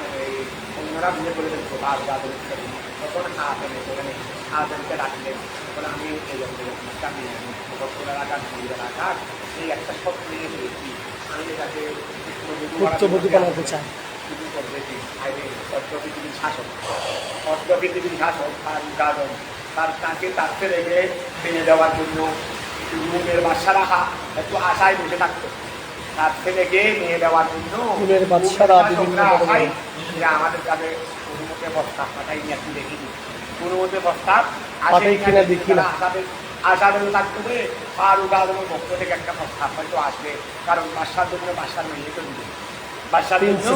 Speaker 4: অন্যরা বিয়ে করে দেন বাদ বাদল তখন হাত ওখানে হাতকে রাখলেন তখন আমি এই রাখা রাখা এই একটা সব নিয়ে পেয়েছি আমি এটাকে
Speaker 3: পুত্রবধূ বানাতে চাই।
Speaker 4: শুরু করতেছি অর্থ পৃথিবীর শাসক অর্থ পৃথিবীর শাসক তার তাকে তাকে রেখে ভেঙে দেওয়ার জন্য রুমের বাসা রাখা একটু আশায় বসে থাকতো তার ছেলেকে নিয়ে দেওয়ার জন্য
Speaker 3: রুমের বাদশারা বিভিন্ন
Speaker 4: আশায় আমাদের কাছে কোনো মতে প্রস্তাব পাঠাইনি আপনি দেখিনি কোনো মতে প্রস্তাব
Speaker 3: পাঠাই কিনা দেখি না।
Speaker 4: আশাদের থাকতে ফারুক আজমের পক্ষ থেকে একটা প্রস্তাব হয়তো আসবে কারণ বাদশার জন্য বাদশার মেয়ে তো দিবে বাদশার জন্য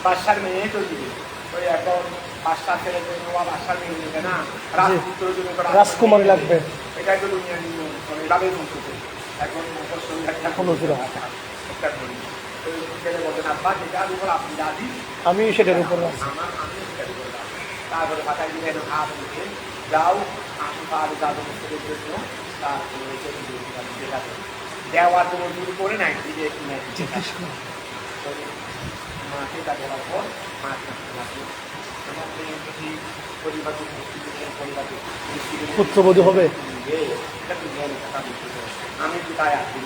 Speaker 4: বাদশার মেয়ে তো দিবে ওই এখন বাদশার ছেলের জন্য বা বাদশার মেয়ে নেবে না রাজপুত্রের জন্য
Speaker 3: রাজকুমারী লাগবে।
Speaker 4: এটাই তো দুনিয়ার নিয়ম এভাবেই বলতে এখন একটা একটা করি ছেলে বলতেন আব্বা যেটার উপর আপনি রাজি
Speaker 3: আমি সেটার উপর আছি।
Speaker 4: আমি সেটার উপর রাজি তারপরে মাথায় দিলেন হাত উঠে যাও আমি ফারুক আজমের ছেলের জন্য দেওয়ার কোনো দূর করে নাই দিলে মাকে তা দেওয়ার পর মাছ আমার পরিবারকে পরিবারকে
Speaker 3: পুত্রবধূ হবে।
Speaker 4: আমি কোথায় আছি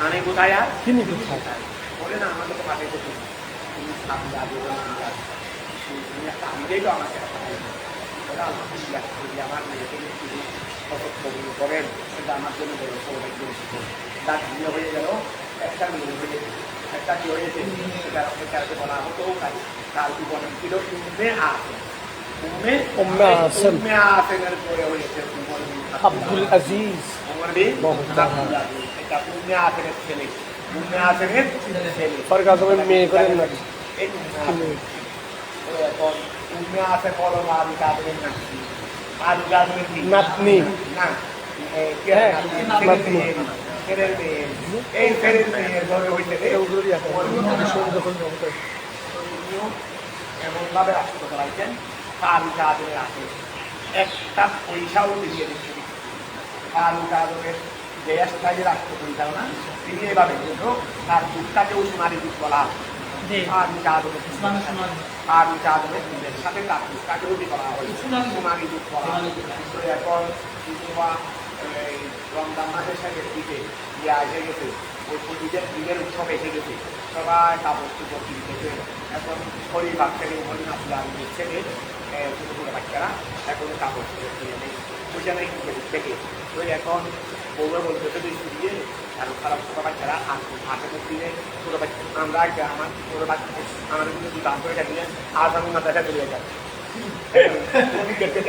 Speaker 4: আমি কোথায় আর
Speaker 3: তিনি কোথায়?
Speaker 4: বলে না আমাকে তো পাঠাইতে তুমি সামনে আগে তুমি একটা আমিটাই তো আমাকে আমার মেয়েকে করেন সেটা আমার জন্য বড় সৌভাগ্য তার বিয়ে হয়ে গেল একটা মেয়ে হয়ে একটা কি হয়েছে সেটাকে বলা হতো তার জীবনের ছিল
Speaker 3: আব্দুল আজিজ
Speaker 4: ছেলে
Speaker 3: ফারুক আজমের মেয়ে করেন না নাতনি
Speaker 4: এমন ভাবে রাষ্ট্র চালাইছেন ফারুক আজমের আছে একটা পয়সাও দিয়ে দিচ্ছে ফারুক আজমের যে স্থায়ী রাষ্ট্র পরিচালনা তিনি এভাবে কিন্তু তার দুধটাকেও সোনারি দুধ বলা ফারুক আজমের ফারুক আজমের দুধের সাথে তার দুধটাকেও করা হয় সোনারি দুধ বলা এখন রমজান মাসের সাথে দিকে ইয়ে এসে গেছে ওই ঈদের উৎসব এসে গেছে সবাই কাপড় চুপড় কিনতেছে এখন শরীর ভাগ থেকে হরিণ আসলে আমি ছেলে ছোটো ছোটো বাচ্চারা এখন কাপড় চুপড় কিনে নেই বুঝে নেই দেখে ওই এখন বউরা বলতেছে দিয়ে আরো খারাপ ছোটো বাচ্চারা হাতে দিলে ছোটো বাচ্চা আমরা আমার ছোটো বাচ্চা আমাদের কিন্তু দুটো আন্তরিকা দিয়ে আজ আমি মাথাটা চলে যায়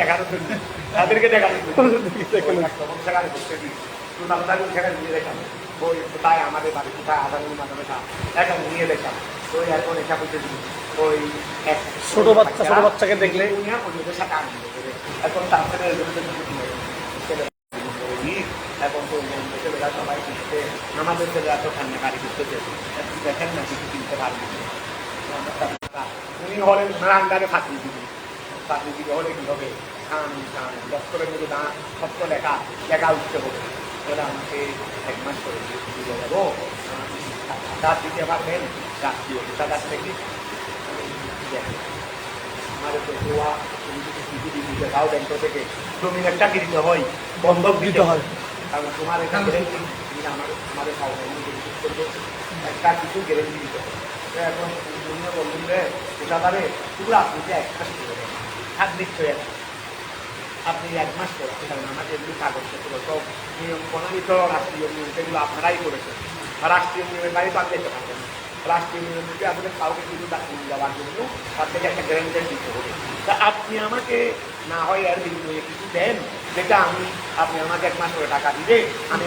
Speaker 4: দেখানোর জন্য তাদেরকে দেখানোর জন্য ওই কোথায় আমাদের বাড়ি কোথায় আধারের মাধ্যমে এখন নিয়ে দেখলাম ওই এখন এটা বলতে ওই
Speaker 3: ছোট বাচ্চাকে দেখলে
Speaker 4: ওদের সাথে আনন্দ করে এখন তার সাথে এখন তো ছেলেরা সবাই কিনতে আমাদের ছেলেরা তো ঠান্ডা গাড়ি কিনতেছে দেখেন না কিছু কিনতে পারবে উনি হলেন রান্নারে ফাঁকি দিবি ফাঁকি দিবে হলে কী হবে দপ্তরের মধ্যে না সত্য লেখা উঠতে হবে ওরা আমাকে এক মাস করে দিয়ে যাবো টাকা দিতে পারবেন রাষ্ট্রীয় টাকা থেকে আমাদের তো গোয়া তুমি যদি কিছু দিতে তাও ব্যাংক থেকে জমির একটা কিনতে হয়
Speaker 3: বন্ধক দিতে হয়
Speaker 4: কারণ তোমার এটা গ্যারেন্টি আমাদের করবে একটা কিছু গ্যারেন্টি দিতে হবে এখন তুমিও বললেন রে ওটা পারে পুরো আপনি যে এক মাস করে দেন হাত দিচ্ছে আপনি এক মাস করে কারণ আমাদের এগুলি কাগজপত্র সব নিয়ম প্রণালী তো রাষ্ট্রীয় নিয়ম সেগুলো আপনারাই করেছেন রাষ্ট্রীয় নিয়মের বাইরে তো আপনি যেতে পারবেন রাষ্ট্রীয় নিয়ম থেকে আমাদের কাউকে কিছু দেওয়ার জন্য তার থেকে একটা গ্যারেন্টি দিতে হবে তা আপনি আমাকে না হয় আর বিনিময়ে কিছু দেন যেটা আপনি আমাকে এক মাস করে টাকা দিলে আমি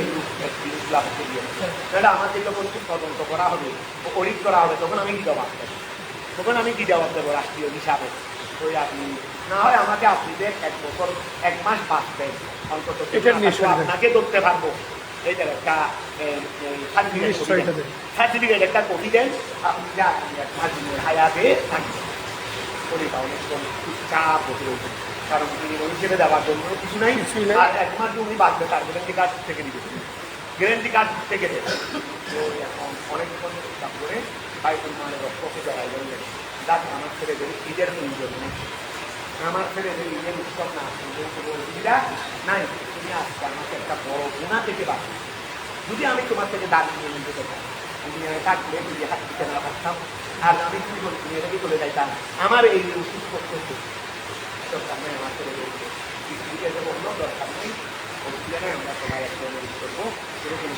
Speaker 4: জিনিসগুলো আপনাকে দিয়ে দেবো সেটা আমাকে যখন তদন্ত করা হবে অডিট করা হবে তখন আমি কী জবাব দেবো তখন আমি কী জবাব দেবো রাষ্ট্রীয় হিসাবে ওই আপনি না হয় আমাকে আপনি যে এক বছর এক মাস বাঁচবেন অন্তত আপনাকে ধরতে পারবো এইটার একটা সার্টিফিকেট একটা কপি দেন আপনি যা এক মাস হায়াতে থাকবেন শরীরটা অনেক চাপ হতে হতো কারণ তিনি হিসেবে দেওয়ার জন্য কিছু নাই আর এক মাস উনি বাঁচবে তার গ্যারেন্টি কার্ড থেকে দিবে গ্যারেন্টি কার্ড থেকে দেবে তো এখন অনেকক্ষণ চিন্তা করে বাইতুল মালের রক্ষকে জড়াই বললেন যাক আমার ছেলেদের ঈদের প্রয়োজন নেই, আমার ছেলেদের ঈদের উৎসব না কোনো অসুবিধা নাই, তুমি আজকে আমাকে একটা বড় গুণা থেকে বাঁচো। যদি আমি তোমার থেকে দাবি নিয়ে নিতে পারতাম, তুমি থাকলে যদি হাত দিতে না পারতাম, আর আমি কি বলি তুমি এটাকে চলে যাইতাম, আমার এই ওষুধ করতে দরকার নেই, আমার ছেলেদের পৃথিবীতে বললো দরকার নেই, অসুবিধা নেই, আমরা সবাই একটা অনুরোধ করবো, এরকম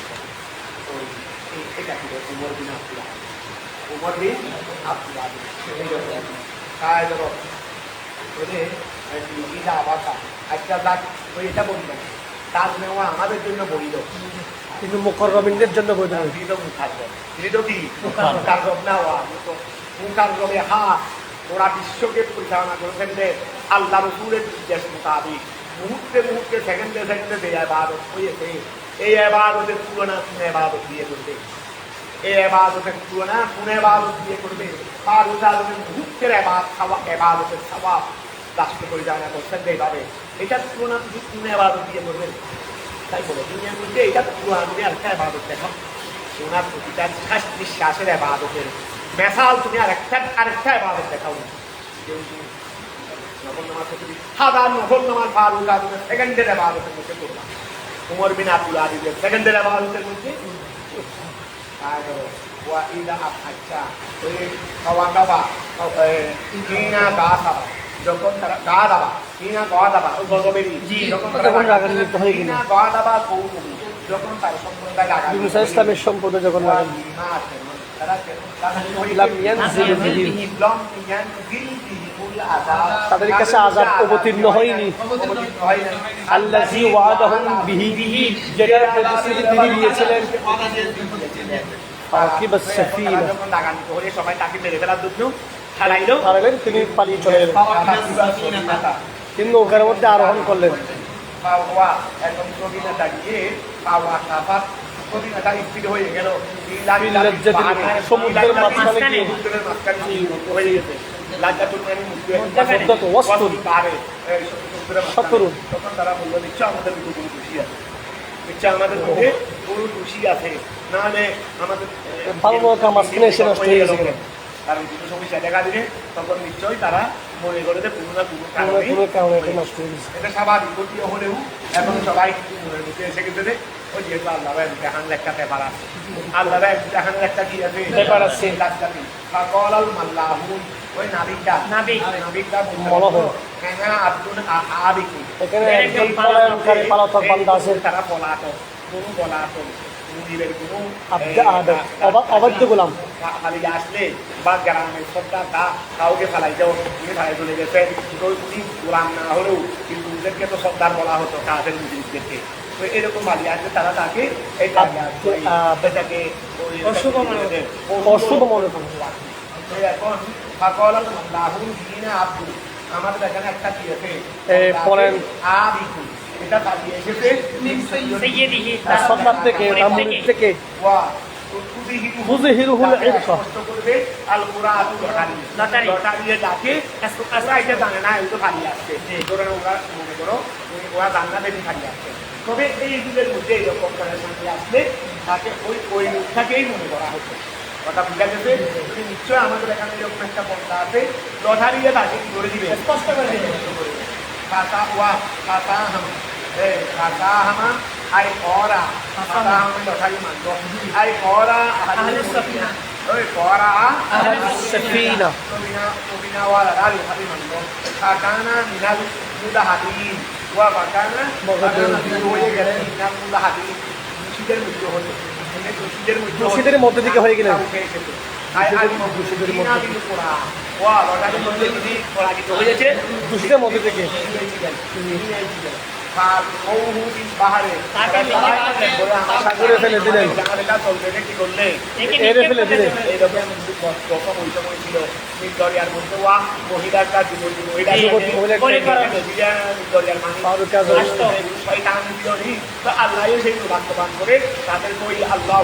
Speaker 4: তো এটা ছিল উমর বিন আব্দুল আযীজ। উমর বিন আব্দুল আযীজ তাই ধরো ওদের ঈদা আবাসা একটা লাখ ওই এটা বলল তাজ নেওয়া আমাদের জন্য বৈধ,
Speaker 3: কিন্তু মুকররমিনদের জন্য বৈধ নয়।
Speaker 4: ওরা বিশ্বকে পরিচালনা করেছেন যে আল্লাহ রসুলের নির্দেশ মোতাবিক মুহূর্তে মুহূর্তে সেকেন্ডে সেকেন্ডে যে ইবাদত হয়েছে, এই ইবাদতের তুলনা কোন ইবাদত দিয়ে করবে, এই ইবাদতের তুলনা কোন ইবাদত দিয়ে করবে, তার উদাহরণের মুহূর্তের ইবাদতের সওয়াব রাষ্ট্র পরিচালনা করছেন এইভাবে, এটার তুলনা তুমি কোন ইবাদত দিয়ে করবে। তাই বলে দুনিয়ার মধ্যে এটা তুলনা তুমি আরেকটা ইবাদত দেখো, ওনার প্রতিটা শ্বাস নিঃশ্বাসের ইবাদতের মেসাল তুমি আরেকটা ইবাদত দেখাও না। নফল নামাজ সাধারণ নফল নামাজ ফারুক আজমের সেকেন্ডের ইবাদতের মধ্যে করলাম, উমর বিন আব্দুল আযীজের সেকেন্ডের ইবাদতের মধ্যে আচ্ছা ওই খাওয়া দাওয়া কিনা গা দাবা, যখন তারা গা দাবা কিনা গা দাবা ওই গগবেরি যখন
Speaker 3: রাগান্বিত হয়ে গেল,
Speaker 4: গা দাবা কৌমি যখন তার সম্প্রদায় লাগা
Speaker 3: মুসা ইসলামের সম্পদে যখন তাদের কাছে আযাব অবতীর্ণ হয়নি, আল্লাযী ওয়াদাহুম বিহি, যেটার প্রতিশ্রুতি তিনি দিয়েছিলেন, আকিবাস সাফিনা,
Speaker 4: যখন লাগানিত হলে সবাই তাকে মেরে ফেলার জন্য ছাড়াইলেন, তিনি
Speaker 3: পালিয়ে চলে গেলেন, তিনি নৌকার মধ্যে আরোহণ করলেন।
Speaker 4: একদম প্রবীণা দাঁড়িয়ে পাওয়া সাফাত প্রবীণাটা স্থির হয়ে গেল,
Speaker 3: সমুদ্রের মাঝখানে
Speaker 4: হয়ে গেছে তখন তারা বললো নিশ্চয় আমাদের মধ্যে কোনো খুশি আছে, নিশ্চয় আমাদের মধ্যে কোনো খুশি আছে, নাহলে আমাদের কারণ কিছু সমস্যা দেখা দিলে তখন নিশ্চয়ই তারা মনে করে যে কোনো না কোনো কারণে এটা স্বাভাবিক গতিও হলেও এখন সবাই কিন্তু মনের মধ্যে এসে গেছে যে ওই যেহেতু আল্লাহ জাহানের একটা পেপার আছে, আল্লাহ জাহানের একটা কি আছে পেপার আছে, বা কলাল মাল্লাহুন ওই নাবিকটা
Speaker 3: এখানে একজন পলায়নকারী পলাতক বান্দা আছে,
Speaker 4: তারা পলাতক কোনো পলাতক
Speaker 3: অবাধ্য গোলাম
Speaker 4: খালি আসলে বা গ্রামের সবটা কাউকে ফেলাই যাও তুমি ফেলাই চলে গেছে, উনি গোলাম না হলেও কিন্তু ওদেরকে তো সর্দার বলা হতো কাজের মুসলিমদেরকে, তো এরকম বাড়ি আসলে তারা তাকে এটাকে
Speaker 3: অশুভ মনে করে।
Speaker 4: এখন সকল লাহুল দিনা আব্দুল আমাদের এখানে একটা কি আছে
Speaker 3: পড়েন
Speaker 4: আবিকু, এটা বাড়ি এসেছে
Speaker 3: সরকার থেকে রামুনির থেকে খুযহিরুহুল ইরকা
Speaker 4: করবে আল কুরাতুল লটারিয়ে ডাকে ওরা এটা জানে না, এটা খালি আসছে ধরে ওরা মনে করো ওরা জান্নাত থেকে খালি আসছে, তবে এই যুগের মধ্যে এরকম সামনে আসলে তাকে ওই মুখটাকেই মনে করা হতো, কথা বুঝা গেছে। তুমি নিশ্চয় আমাদের এখানে এরকম একটা পন্থা আছে, লটারিয়ে তাকে কি করে দিবে স্পষ্ট করে দিবে, খাতা ওয়া খাতা হাম খাতা হামা আই করা খাতা হাম লটারি মানব আই করা আহলুস সাফিনা ওই করা আহলুস সাফিনা প্রবীণা ওয়ালা রালি খালি মানব খাতানা মিনাল মুদাহাদিন ওয়া বাকানা হয়ে গেলে মিনাল মুদাহাদিন মুশিদের মৃত্যু হলো,
Speaker 3: মসজিদের মধ্যে দিকে হয়ে গেলেন, মসজিদের মধ্যে থেকে সাগরে ফেলে দিলেন, এরে ফেলে দিলেন।
Speaker 4: বাস্তবায়ন করে তাদের ওই আল্লাহ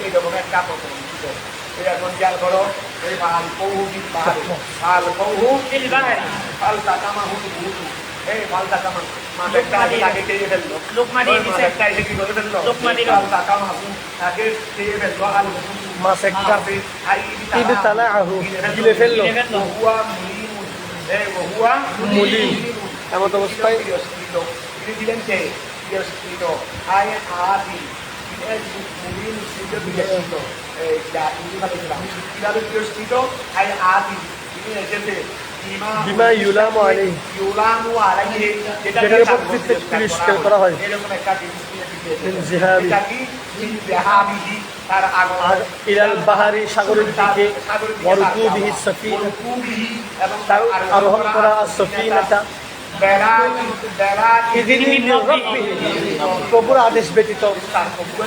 Speaker 4: এরকম একটা এখন খেয়াল করো ওই পাল কৌহু পাল কৌহু পাল তাকামা হুটু এই মাল টাকা মাছেরটা আগে খেয়ে ফেললো
Speaker 2: লোকমা দিয়ে দিছে।
Speaker 4: মাছেরটা এসে কি করে ফেললো
Speaker 2: লোকমা দিল।
Speaker 4: মাল টাকা মাছু আগে খেয়ে ফেললো আর
Speaker 3: মাছ একটা ঈদ তালা আহু গিলে ফেললো
Speaker 2: গিলে ফেললো।
Speaker 4: ওহুয়া মুলিমুন ওহুয়া
Speaker 3: মুলিম এমন অবস্থায়
Speaker 4: তিনি দিলেন কে তিরস্কৃত আয় আদি মুলিম তিরস্কৃত কিভাবে তিরস্কৃত আয় আদি তিনি এসেছে
Speaker 3: বিমা ইউলামু আলাইহি
Speaker 4: ইউলামু আলাইহি
Speaker 3: যেটার উপর তিরস্কার করা হয়
Speaker 4: এরকম একটা জিনিস নিয়ে শিখিয়েছে
Speaker 3: মিন জিহাবি
Speaker 4: এটা কি মিন জিহাবিহি তার
Speaker 3: আর
Speaker 4: আগমন
Speaker 3: ইলাল বাহারি সাগরের দিকে ওয়ারকুবিহি সাফিনা
Speaker 4: ওয়ারকুবিহি এবং
Speaker 3: তার আরোহণ করা সফিনাটা প্রভুর আদেশ ব্যতীত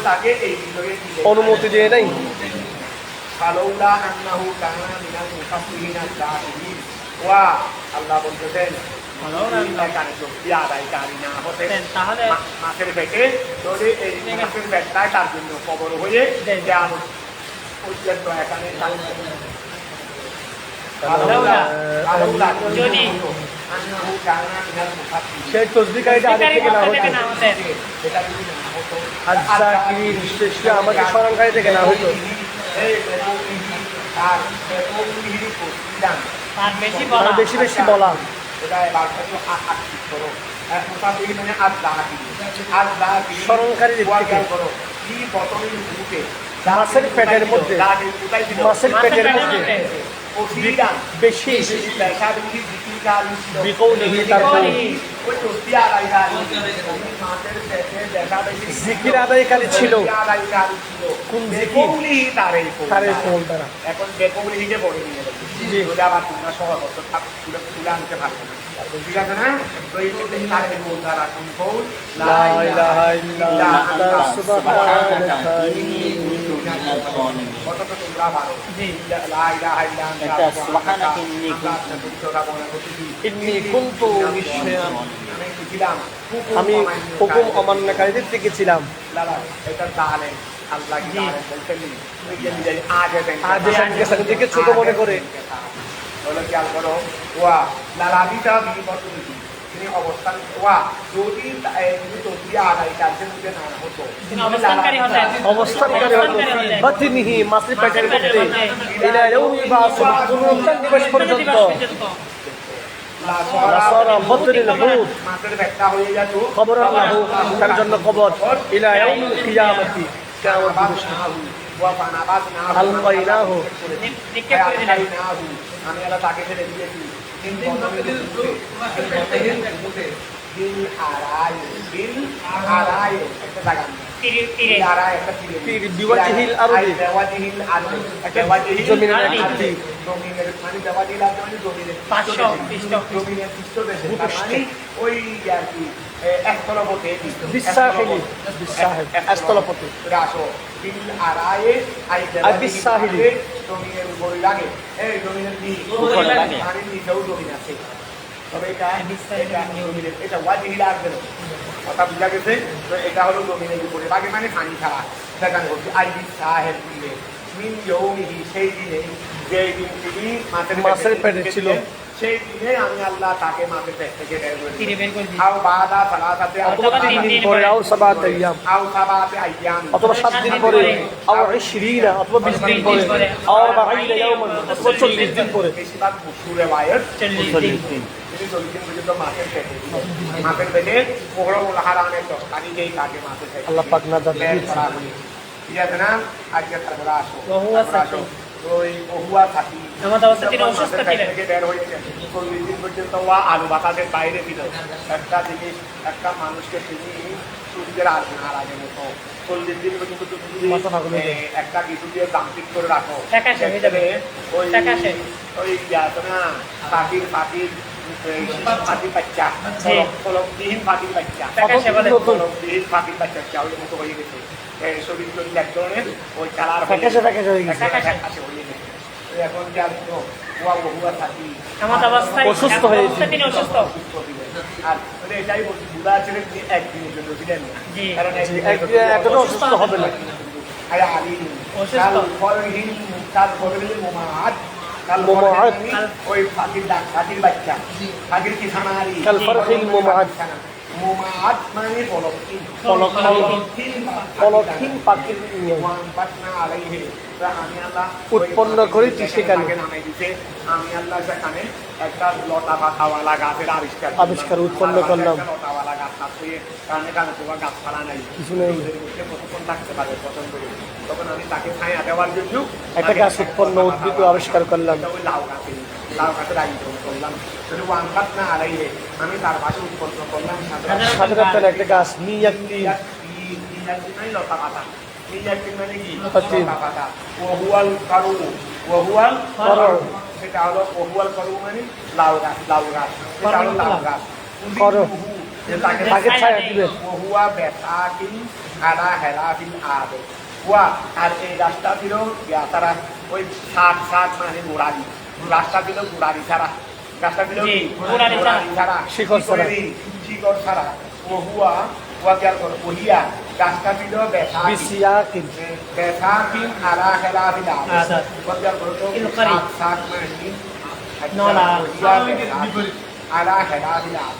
Speaker 4: তাকে এই বিষয়ে
Speaker 3: অনুমতি দিয়ে নাই
Speaker 4: ফালাউলা আন্নাহু কানা মিনাল মুকাফফিরিনা জাহিলিন ওয়া আল্লাহ বলতেছেন এখানে শক্তি আদায়কারী না হতে
Speaker 2: তাহলে
Speaker 4: মাছের পেটে যদি এই মাছের পেটটাই তার জন্য কবর হয়ে দেওয়া পর্যন্ত এখানে
Speaker 2: যদি
Speaker 4: আন্নাহু কানা মিনাল মুকাফফিরিন
Speaker 3: সেই তসবিকারীটা আগে থেকে না হতো
Speaker 4: এটা যদি না হতো
Speaker 3: আচ্ছা কি নিশ্চয় আমাকে স্মরণকারী থেকে না হতো
Speaker 4: তার বেশি
Speaker 2: তার বেশি বলা
Speaker 3: তার বেশি বেশি বলা
Speaker 4: এটা বাক্যটা আটটি করো মুসাফির মানে আজ
Speaker 3: স্মরণকারী দিক থেকে।
Speaker 4: করো কি বতনের মুখে
Speaker 3: মাছের পেটের মধ্যে মাছের পেটের মধ্যে বেশি বিকৌলিহি তার জিকির আদায়কারী ছিল কোন জিকির তার এই কৌল দ্বারা
Speaker 4: এখন বেকৌলি হিসেবে বলে নিয়ে যাবে
Speaker 3: জি।
Speaker 4: যদি আবার তোমরা সহজ তুলে আনতে পারবে না ঠিক আছে না তো এই ক্ষেত্রে তার এই কৌল দ্বারা কোন কৌল
Speaker 3: লা ইলাহা ইল্লা আনতা সুবহানাকা ইন্নী
Speaker 4: কতটা তোমরা পারো
Speaker 2: জি।
Speaker 4: লা ইলাহা ইল্লা আনতা
Speaker 1: এটা সুবহানাকা ইন্নী
Speaker 3: ইন্নী কুনতু মিনাল
Speaker 4: আমি ছিলাম
Speaker 3: আমি হুকুম অমান্যকারীদের থেকে ছিলাম
Speaker 4: লালা এটা তাহলে আল্লাহ কি বলতেন ওই যে নিজের
Speaker 3: আদেশ থেকে ছোট মনে করে
Speaker 4: বলো খেয়াল করো ওয়া লালাবিটা বিপত্তি তিনি অবস্থান ওয়া যদি তিনি তসবিয়া আদায় কাজের মধ্যে না হতো
Speaker 2: তিনি অবস্থানকারী হতেন।
Speaker 3: অবস্থানকারী হতো বাতিনিহি মাছের পেটের মধ্যে ইলা ইয়াউমি বাসুল পুনরুত্থান দিবস পর্যন্ত লাসারা বদরিল হুদ
Speaker 4: মাছের ব্যাখ্যা হয়ে যেত
Speaker 3: খবর আল্লাহু তার জন্য কবর ইলা ইয়াউমিল কিয়ামতি কিয়ামত দিবস আলকাইনাহু
Speaker 2: নিক্ষেপ করে দিলেন।
Speaker 4: আমি আল্লাহ তাকে ফেলে দিয়েছি একটা জায়গা
Speaker 2: তীরে তীরে
Speaker 3: তীর বিওয়াজিহিল আরদি জমিনের আরদি
Speaker 4: জমিনের মানে দেওয়াজিল আরদি মানে জমিনের
Speaker 2: 500 পৃষ্ঠ।
Speaker 4: জমিনের পৃষ্ঠ দেশে তার মানে ওই আর কি একতলপথে
Speaker 3: বিসাহিলি বিসাহিল আস্তলপতি
Speaker 4: রাসো বিল আরায়ে আই
Speaker 3: আর বিসাহিলি
Speaker 4: জমিনের উপরে লাগে এই জমিনের
Speaker 2: উপরে লাগে।
Speaker 4: পানির নিচেও জমিন আছে তবে এটা জমিনের এটা ওয়াজিহিল আরদি কথা বুঝা গেছে তো এটা হলো জমিনের উপরে বাকি মানে পানি ছাড়া দেখানো হচ্ছে আই বিসাহের দিলে মিন ইয়ৌমিহি সেই দিনে যে দিন তিনি
Speaker 3: মাছের পেটে ছিল
Speaker 4: সেই দিনে আমি আল্লাহ তাকে মাছের পেট থেকে বের করে
Speaker 2: তীরে বের করে দিই।
Speaker 4: আও বাদা সালাসাতে
Speaker 3: অথবা 3 দিন পরে আও সাবাত আইয়াম
Speaker 4: আও সাবাতে আইয়াম
Speaker 3: অথবা 7 দিন পরে আও 20 অথবা 20 দিন পরে আও 40 ইয়াওমান অথবা 40 দিন পরে
Speaker 4: বেশিরভাগ মুসুরে ওয়ায়ত
Speaker 2: 40 দিন।
Speaker 4: তিনি 40 দিন পর্যন্ত মাছের পেটে মোহরমুল হারামের তরকারি যেই তাকে মাছের পেটে
Speaker 3: আল্লাহ পাক না জানে
Speaker 4: বের করা হয়েছে। ঠিক আছে না আজকে তারপরে আসো
Speaker 2: ওহুয়া
Speaker 4: তারপরে আসো। তো ওই ওহুয়া থাকি
Speaker 2: এমত অবস্থা তিনি অসুস্থ ছিলেন।
Speaker 4: থেকে বের হয়ে গেছে 40 দিন পর্যন্ত ওয়া আলু বাতাসের বাইরে ছিল একটা জিনিস একটা মানুষকে তিনি সূর্যের আগে মতো 40 দিন পর্যন্ত তুমি যদি
Speaker 3: মাথা ফাঁকা হয়ে যায়।
Speaker 4: একটা কিছু দিয়ে দাম্পিক করে রাখো
Speaker 2: ফ্যাকাশে হয়ে যাবে।
Speaker 4: ওই
Speaker 2: ফ্যাকাশে।
Speaker 4: ওই আছে না পাখির পাখির বাচ্চা
Speaker 2: জি।
Speaker 4: কলমবিহীন পাখির বাচ্চা
Speaker 2: ফ্যাকাশে বলে।
Speaker 4: কলমবিহীন পাখির বাচ্চা চাউলের মতো হয়ে গেছে শরীর টরীর এক ধরনের ওই কালার
Speaker 3: ফ্যাকাশে ফ্যাকাশে হয়ে গেছে।
Speaker 4: ফ্যাকাশে হয়ে গেছে এখন কি আর ওয়া ওহুয়া থাকি
Speaker 2: এমত অবস্থায়
Speaker 3: অসুস্থ
Speaker 2: এমত
Speaker 3: হয়েছে।
Speaker 2: অবস্থায় তিনি অসুস্থ।
Speaker 4: আর মানে এটাই বলছি বুড়া ছিলেন যে একদিনের জন্য ছিলেন না
Speaker 2: জি।
Speaker 4: কারণ
Speaker 3: এতটা অসুস্থ হবে না
Speaker 4: আয়া আলী
Speaker 2: অসুস্থ।
Speaker 4: কাল ফরহিন কাল ফরহিন মুমাদ
Speaker 3: মুমাআদ
Speaker 4: ওই পাখির ডাক, পাখির বাচ্চা, পাখির কি ছানারি,
Speaker 3: কাল ফারখিল মুমাআদ
Speaker 4: মুমাআদ মানে পলকহীন,
Speaker 3: পলকহীন পাখির নিয়ম
Speaker 4: ওয়ানবাতনা আলাইহি, আমি আল্লাহ
Speaker 3: উৎপন্ন করেছি সেখানে।
Speaker 4: নামে দিতে আমি আল্লাহ সেখানে একটা লতা পাতাওয়ালা গাছের
Speaker 3: আবিষ্কার উৎপন্ন করলাম।
Speaker 4: লতাওয়ালা গাছ আছে, কারণে কারণে তোমার গাছপালা নাই,
Speaker 3: কিছু নেই।
Speaker 4: কতক্ষণ থাকতে পারে পছন্দ করে, তখন আমি তাকে ছায়া দেওয়ার জন্য
Speaker 3: একটা গাছ উৎপন্ন উদ্ভিদ আবিষ্কার করলাম।
Speaker 4: ওই লাউ গাছের আয়োজন করলাম। ওয়ানবাতনা আলাইহি, আমি তার পাশে উৎপন্ন করলাম
Speaker 3: সাধারণত একটা গাছ মিয়াক্তি
Speaker 4: লতা পাতা, মানে কি
Speaker 3: পাতি।
Speaker 4: লতা পাতা, ওহুয়াল কারু, ওহুয়াল
Speaker 3: করু।
Speaker 4: সেটা হলো ওহুয়াল কারু মানে লাউ গাছ, সেটা হলো লাউ গাছ।
Speaker 3: করু।
Speaker 4: তাকে
Speaker 3: তাকে ছায়া দিবে।
Speaker 4: ওহুয়া বেতাকিন আলা হেলাফিল আদ, ওয়া আর এই রাস্তা ছিল তারা ওই শাক মানে গোড়ালি, রাস্তা ছিল গোড়ালি ছাড়া, গাছটা ছিল
Speaker 2: জি, গোড়ালি
Speaker 4: ছাড়া,
Speaker 3: শিকড় ছাড়া।
Speaker 4: শিকড় ছাড়া। ওহুয়া ওয়া খেয়াল করো, ওহিয়া গাছটা ছিল বেতাকিন,
Speaker 3: বিসিয়াকিন
Speaker 4: বেতাকিন আলা হেলাফিল আদ,
Speaker 2: আদাত।
Speaker 4: ওয়া খেয়াল করো তো
Speaker 2: ইলকারি।
Speaker 4: শাক মানে কি
Speaker 2: নলা।
Speaker 4: ওহিয়া বেতাকিন আলা হেলাফিল আদ,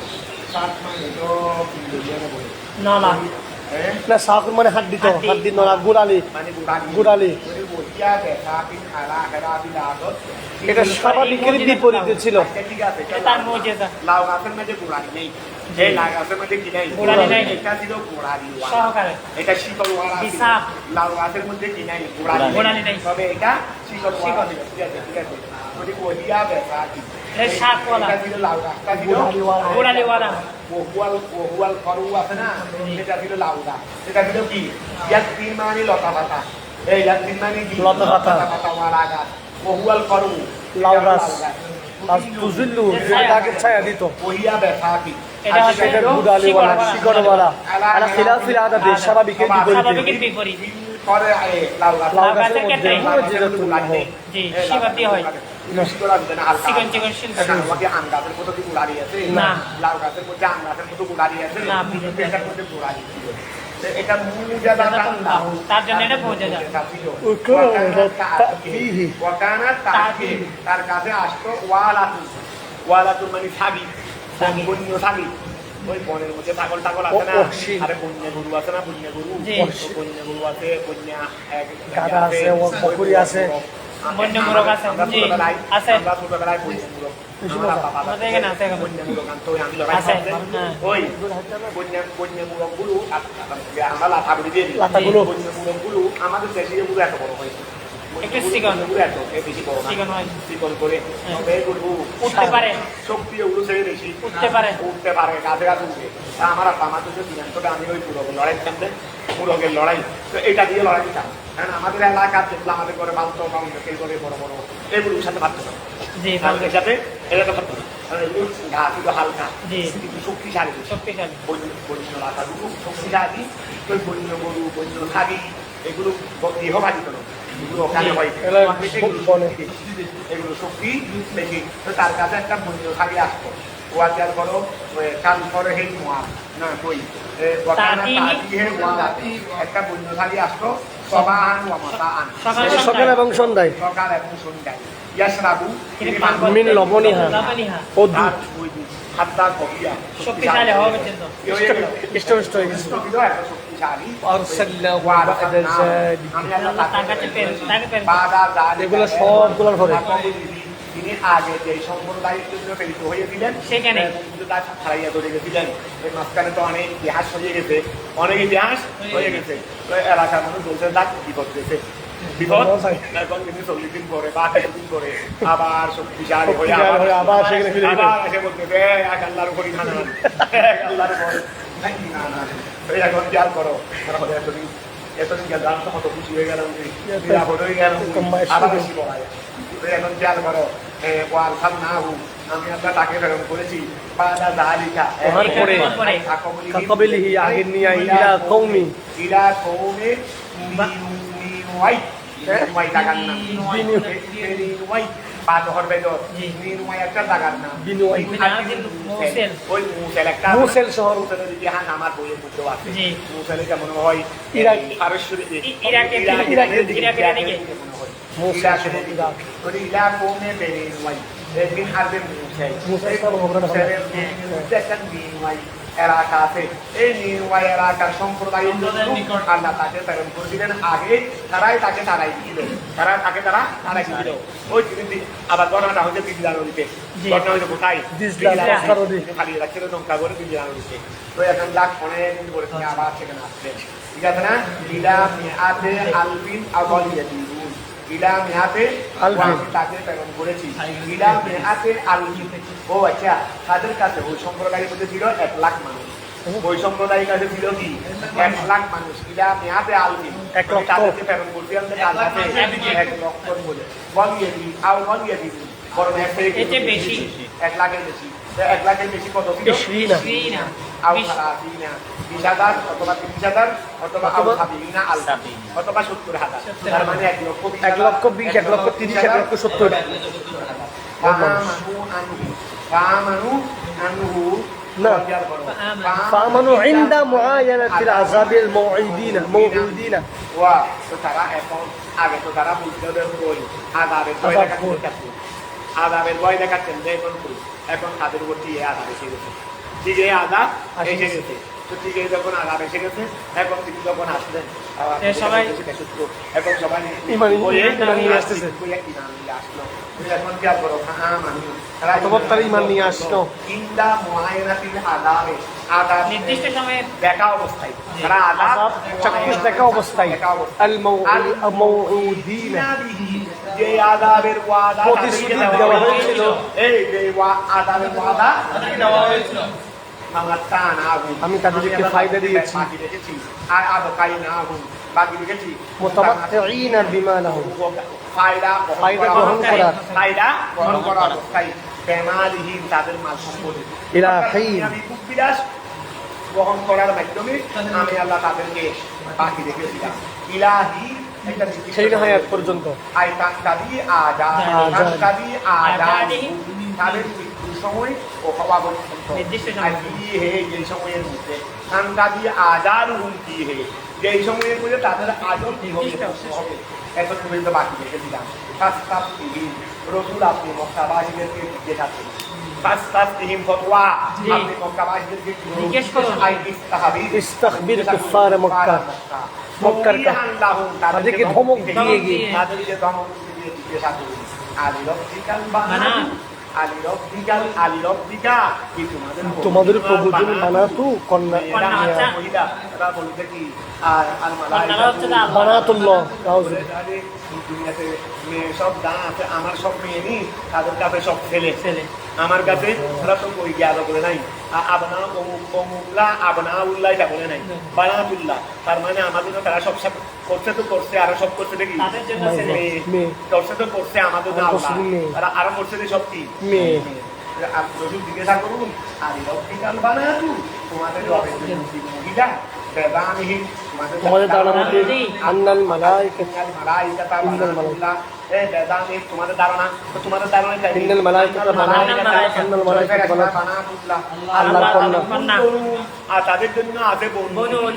Speaker 4: শাক মানে তো
Speaker 2: নলা
Speaker 4: হ্যাঁ
Speaker 3: না সাকুর মানে হাত দিত,
Speaker 2: হাড্ডি।
Speaker 3: হাত দিন না গুড়ালি
Speaker 4: মানে
Speaker 3: গোড়ালি। এটা
Speaker 4: এটা
Speaker 3: স্বাভাবিকের বিপরীতে ছিল।
Speaker 4: ঠিক আছে,
Speaker 2: এটা তার মুজিজা
Speaker 4: লাউ গাছের মধ্যে গোড়ালি নেই, এই লাউ গাছের মধ্যে কি নেই,
Speaker 2: গোড়ালি নাই।
Speaker 4: এটা ছিল গোড়ালি,
Speaker 2: সহকারে
Speaker 4: এটা শিকড়ওয়ালা ছিল।
Speaker 2: বিশাল।
Speaker 4: লাউ গাছের মধ্যে কি নাই,
Speaker 2: গোড়ালি নাই।
Speaker 4: তবে এটা শিকড়ওয়ালা ছিল। ঠিক আছে, ঠিক আছে, ওই ওহিয়া বেসা কি
Speaker 2: এটা শাকওয়ালা।
Speaker 4: এটা ছিল লাউ গাছটা ছিল
Speaker 3: গোড়ালিওয়ালা।
Speaker 2: গোড়ালিওয়ালা
Speaker 4: ওহুয়াল করু আছে না, সেটা ছিল লাউ গাছ, সেটা ছিল কি ইয়াতিন মানে লতা পাতা, এই ইয়াতিন মানে কি
Speaker 3: লতা পাতা।
Speaker 4: পাতাওয়ালা গাছ, ওহুয়াল করু
Speaker 3: লাউ গাছ। আর তুজিল্লু তাকে ছায়া দিত।
Speaker 4: ওহিয়া বেসা কি
Speaker 2: এটা হচ্ছে
Speaker 3: এটা গুড়ালিওয়ালা শিকড়ওয়ালা। আর খিলাফিল আদাতে স্বাভাবিকের বিপরীতে।
Speaker 2: স্বাভাবিকের বিপরীত
Speaker 4: করে লাউ গাছ,
Speaker 3: লাউ
Speaker 2: লাউ
Speaker 3: গাছের
Speaker 2: গাছের
Speaker 3: মধ্যে
Speaker 2: ক্ষেত্রে
Speaker 3: মুজিজাতুল্লাহ।
Speaker 2: জি, শিকড় দিয়ে হয়।
Speaker 4: শিকড় আছে না, হালকা।
Speaker 2: চিকন চিকন শিকড়।
Speaker 4: এখানে আমাদের আম গাছের মতো কি গোড়ালি আছে?
Speaker 2: না।
Speaker 4: লাউ গাছের মধ্যে আম গাছের মতো গোড়ালি আছে?
Speaker 2: না।
Speaker 4: এটার মধ্যে গোড়ালি ছিল। তো এটা মুজাদাতান লাহু।
Speaker 2: তার জন্য এটা মুজাদা।
Speaker 4: ওয়াকানা তাকিহি। তার কাছে আসতো ওয়ালাতু। ওয়ালাতু মানে ছাগি,
Speaker 2: ছাগি।
Speaker 4: বন্য ছাগি। ওই বনের মধ্যে ছাগল টাগল আছে না,
Speaker 3: অশ্বিন।
Speaker 4: আরে বন্য গরু আছে না, বন্য গরু,
Speaker 2: জি।
Speaker 4: বন্য গরু আছে,
Speaker 3: গাধা আছে, বকরি আছে।
Speaker 2: বন্য মোরগ আছে, জি, আছে।
Speaker 4: আমরা ছোটবেলায় বন্য মোরগ, আমার বাবা
Speaker 2: আমাদের এখানে আছে এখন।
Speaker 4: বন্য মোরগ আনতো, আমি লড়াই
Speaker 2: আছে,
Speaker 4: করতাম।
Speaker 2: হ্যাঁ।
Speaker 4: ওই বন্য মোরগগুলো আমরা লাঠাগুলি দিয়ে দিই।
Speaker 3: লাঠাগুলো।
Speaker 4: বন্য মোরগগুলো আমাদের দেশে এগুলো এত বড় হয়েছে,
Speaker 2: একটু চিকন।
Speaker 4: এগুলো এত বেশি বড় না।
Speaker 2: চিকন হয়।
Speaker 4: চিকন করে
Speaker 2: হ্যাঁ।
Speaker 4: তবে এগুলো
Speaker 2: উঠতে পারে।
Speaker 4: শক্তি ওগুলো ছেড়ে বেশি
Speaker 2: উঠতে পারে।
Speaker 4: উঠতে পারে, গাছে গাছে উঠে। তা আমার আব্বা আমার তো দিলেন, তবে আমি ওই মুরগের লড়াই দিতাম, মুরগের লড়াই, তো এটা দিয়ে লড়াই দিতাম। কারণ আমাদের এলাকার যেগুলো আমাদের ঘরে বাঁধতো বা অন্য কেউ করে বড় বড়, এগুলোর সাথে পারতো না।
Speaker 2: জি,
Speaker 4: কারণ এর সাথে এটা তো পারতো না, কারণ এগুলো ঘাস একটু হালকা,
Speaker 2: জি।
Speaker 4: কিন্তু শক্তিশালী।
Speaker 2: শক্তিশালী।
Speaker 4: বন্য লাঠাগুলো শক্তিশালী, ওই বন্য গরু, বন্য ছাগি, এগুলো দেহবাদী কোনো, এগুলো ওখানে হয়।
Speaker 3: এগুলো বনে।
Speaker 4: এগুলো শক্তি বেশি। তো তার কাছে একটা বন্য ছাগি আসতো, ও আচার করো কাল করে হেই মোয়া না কই একটা বন্য ছাগি আসতো, সবান ওয়া মাতাআন,
Speaker 3: সকাল এবং সন্ধ্যায়
Speaker 4: সকাল এবং সন্ধ্যায়। ইয়াশরাবু
Speaker 3: মিন লবণিহা
Speaker 2: লবণিহা।
Speaker 3: ও দুধ।
Speaker 4: হাত্তা কবিয়া,
Speaker 2: শক্তিশালী হওয়া পর্যন্ত।
Speaker 3: ইষ্ট হয়ে গেছে।
Speaker 4: শক্তিশালী।
Speaker 3: আরসালনাহু বা'দা যালিক।
Speaker 4: আমি আল্লাহ
Speaker 2: তার কাছে তাকে পেন।
Speaker 4: বাদা যালিকা,
Speaker 3: এগুলো সবগুলোর পরে।
Speaker 4: তিনি আগে যে সম্প্রদায়ের জন্য প্রেরিত হয়েছিলেন
Speaker 2: সেখানে।
Speaker 4: তার ছাড়াইয়া চলে গেছিলেন। ওই মাঝখানে তো অনেক ইতিহাস হয়ে গেছে, অনেক ইতিহাস হয়ে গেছে। তো এলাকার মানুষ বলছে তার বিপদ গেছে, বিপদ। এখন তিনি 40 দিন পরে বা 1 দিন পরে আবার শক্তিশালী হয়ে
Speaker 3: আবার সেখানে ফিরে গেলেন।
Speaker 4: আবার এসে বলতেছে এক আল্লাহর উপরই খানান, এক আল্লাহর উপর না না। এই এখন খেয়াল করো, এতদিন গেল তো কত খুশি হয়ে গেলাম, নিরাপদ হয়ে গেলাম, আবার বেশি বলা যায়। এখন খেয়াল করো, ওয়াল খান্নাহু, আমি আল্লাহ তাকে প্রেরণ করেছি, বাদা যালিকা,
Speaker 3: ওহার পরে কাকাবিলিহি আগের নিয়া ইলা কওমি
Speaker 4: ইলা কওমে নিনুয়াই, নিনুয়াই জাগার নাম, নিনুয়াই পাথর বেদর, নিনুয়াই একটা জাগার নাম,
Speaker 3: বিনুয়াই।
Speaker 2: মুসেল।
Speaker 4: ওই মুসেল একটা
Speaker 3: মুসেল শহর।
Speaker 4: মুসেলের ইতিহাস আমার বইয়ের মধ্যেও আছে।
Speaker 2: জি।
Speaker 4: মুসেলে কেমন হয়
Speaker 3: ইরাক।
Speaker 4: পারস্যের
Speaker 2: ইরাকের দিকে।
Speaker 4: মনে হয়।
Speaker 3: موسى
Speaker 4: إلى
Speaker 3: شبه
Speaker 4: كذا
Speaker 3: إراك.
Speaker 4: إلى قوم بني نوي من حرب موسى
Speaker 3: موسى صار مغرنا
Speaker 4: এরা কাছে এই নির্ময় এলাকার সম্প্রদায়ের জন্য আল্লাহ তাকে প্রেরণ করে দিলেন আগে তারাই তাকে তারাই দিল তারা তারাই দিল ওই দিন আবার ঘটনাটা হচ্ছে দিজলা নদীতে ঘটনা হচ্ছে কোথায় খালি রাখছিল নৌকা করে দিজলা নদীতে তো এখন লাখ অনেক দিন করে তিনি আবার সেখানে আসছেন ঠিক আছে না ইলা মিয়াতে আলবিন আওয়ালিয়াতি ইলা মিয়াতে আমি তাকে প্রেরণ করেছি ইলা মিয়াতে আলবিন ও আচ্ছা তাদের কাছে ওই সম্প্রদায়ের মধ্যে ছিল 1 লাখ মানুষ ওই সম্প্রদায়ের কাছে ছিল কি 1 লাখ মানুষ ইলা মিয়াতে আলবিন তাদেরকে প্রেরণ করতে আনতে তার কাছে 1 লক্ষ বলে বলিয়াতি বড় একটা বেশি 1 লাখের বেশি 1 লাখের বেশি কত ছিল
Speaker 3: 20
Speaker 4: আও সারাদিনা 20,000 অথবা 30,000 অথবা আও সাবিনা আলফি অথবা 70,000 তার মানে 1 লক্ষ
Speaker 3: 1 লক্ষ 20 1 লক্ষ 30 1 লক্ষ 70
Speaker 4: ফামানু আনহু
Speaker 3: نعم فآمنوا عند معاينة العذاب الموعدين
Speaker 4: ওয়া তো তারা এখন আগে তো তারা বুঝতে ওই আযাবের ভয় দেখাচ্ছেন যে এখন তাদের উপর দিয়ে আযাব এসে গেছে ঠিক এই আযাব এসে গেছে তো ঠিক এই যখন আযাব এসে গেছে এখন তিনি যখন আসলেন সবাই এখন সবাই
Speaker 3: ইমান নিয়ে আসতেছে
Speaker 4: এখন কি আর করো
Speaker 3: অতঃপর তারা ঈমান নিয়ে আসলো
Speaker 4: ইন্দা মুআয়নাতিল আযাব
Speaker 2: নির্দিষ্ট সময়ে
Speaker 4: দেখা অবস্থায় তারা আযাব
Speaker 3: চাক্ষুষ দেখা অবস্থায় আল মাউউদিন
Speaker 4: যে আযাবের ওয়াদা
Speaker 3: প্রতিশ্রুতি দেওয়া হয়েছিল
Speaker 4: এই যে আযাবের ওয়াদা দেওয়া হয়েছিল
Speaker 3: আমি তাদেরকে ফায়দা দিয়েছি
Speaker 4: আর আবকাইনাহু বাকি রেখেছি
Speaker 3: মুতামাত্তিঈনা বিমা লাহুম
Speaker 4: ফায়দা গ্রহণ করা অবস্থায় বেমালিহীন তাদের মাল সম্পদে
Speaker 3: ইলা হিন
Speaker 4: বিলাস গ্রহণ করার মাধ্যমে আমি আল্লাহ তাদেরকে বাকি রেখেছিলাম ইলাহি
Speaker 3: সেই হায়াত পর্যন্ত
Speaker 4: আইতান কাদি আজা তাদের মৃত্যুর সময় ও হওয়া পর্যন্ত যে সময়ের মধ্যে কান্দাদি আজার হুমকি হে যেই সময়ের মধ্যে তাদের আজল হবে এত পর্যন্ত বাকি রেখেছিলাম রসুল আপনি মক্কাবাসীদেরকে জিজ্ঞেস আছেন ফতোয়া আপনি মক্কাবাসীদেরকে জিজ্ঞেস করুন
Speaker 3: ইস্তাখবির কুফার মক্কা মক্কার তাদেরকে ধমক দিয়ে গিয়ে
Speaker 4: তাদেরকে ধমক দিয়ে জিজ্ঞাসা করুন আলিরব্বিকাল আলিরব্বিকা কি
Speaker 3: তোমাদের প্রভু যিনি বানাতু কন্যা
Speaker 4: মহিলা তারা বলতে কি আর আল মালাইকা
Speaker 3: বানাতুল্লাহ
Speaker 4: দুনিয়াতে মেয়ে সব দান আছে আমার সব মেয়ে নি তাদের কাছে সব ছেলে আমার কাছে ওরা তো কই গিয়ে করে নাই আবনা অমুকলা আবনা উল্লাহ এটা বলে নাই বানাতুল্লাহ তার মানে আমাদের তারা সব সব করছে তো করছে আরো সব করছে দেখি করছে তো করছে আমাদের তারা আরো করছে সব কি মেয়ে রসুল জিজ্ঞাসা করুন আর রব্বিকাল বানাতু তোমাদের রবের মহিলা বেদানিহীন
Speaker 3: তোমাদের ধারণা মধ্যে আন্নাল মালাইকা
Speaker 4: ইন্নাল মালাইকা এই বেদানি তোমাদের ধারণা তো তোমাদের ধারণা চাই
Speaker 3: ইন্নাল মালাইকা আন্নাল মালাইকা
Speaker 4: বানাতুল্লাহ
Speaker 3: আল্লাহর কন্যা
Speaker 4: আর তাদের জন্য আছে বনুন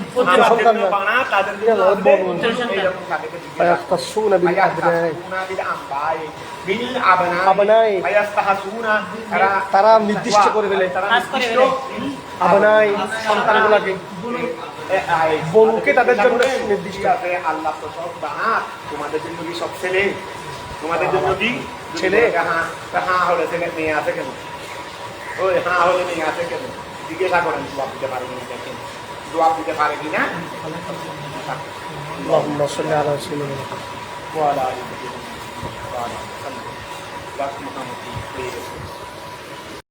Speaker 4: বানা তাদের জন্য এইরকম তাদেরকে
Speaker 3: ফায়াখতাসুনা বিল আবনাই
Speaker 4: বিল আবনাই ফায়াস্তাহসুনা
Speaker 3: তারা নির্দিষ্ট করে ফেলে আবনাই সন্তানগুলোকে বনুকে তাদের জন্য নির্দিষ্ট
Speaker 4: আছে আল্লাহ তো সব বানা তোমাদের জন্য কি সব ছেলে তোমাদের জন্য কি
Speaker 3: ছেলে
Speaker 4: হ্যাঁ হলে ছেলে মেয়ে আছে কেন ওই হ্যাঁ হলে মেয়ে আছে কেন জিজ্ঞাসা করেন জবাব দিতে পারে কিনা দেখেন জবাব দিতে পারে কিনা
Speaker 3: আল্লাহুম্মা সাল্লি আলা সাইয়্যিদিনা
Speaker 4: ওয়া আলা আলিহি ওয়া সাল্লাম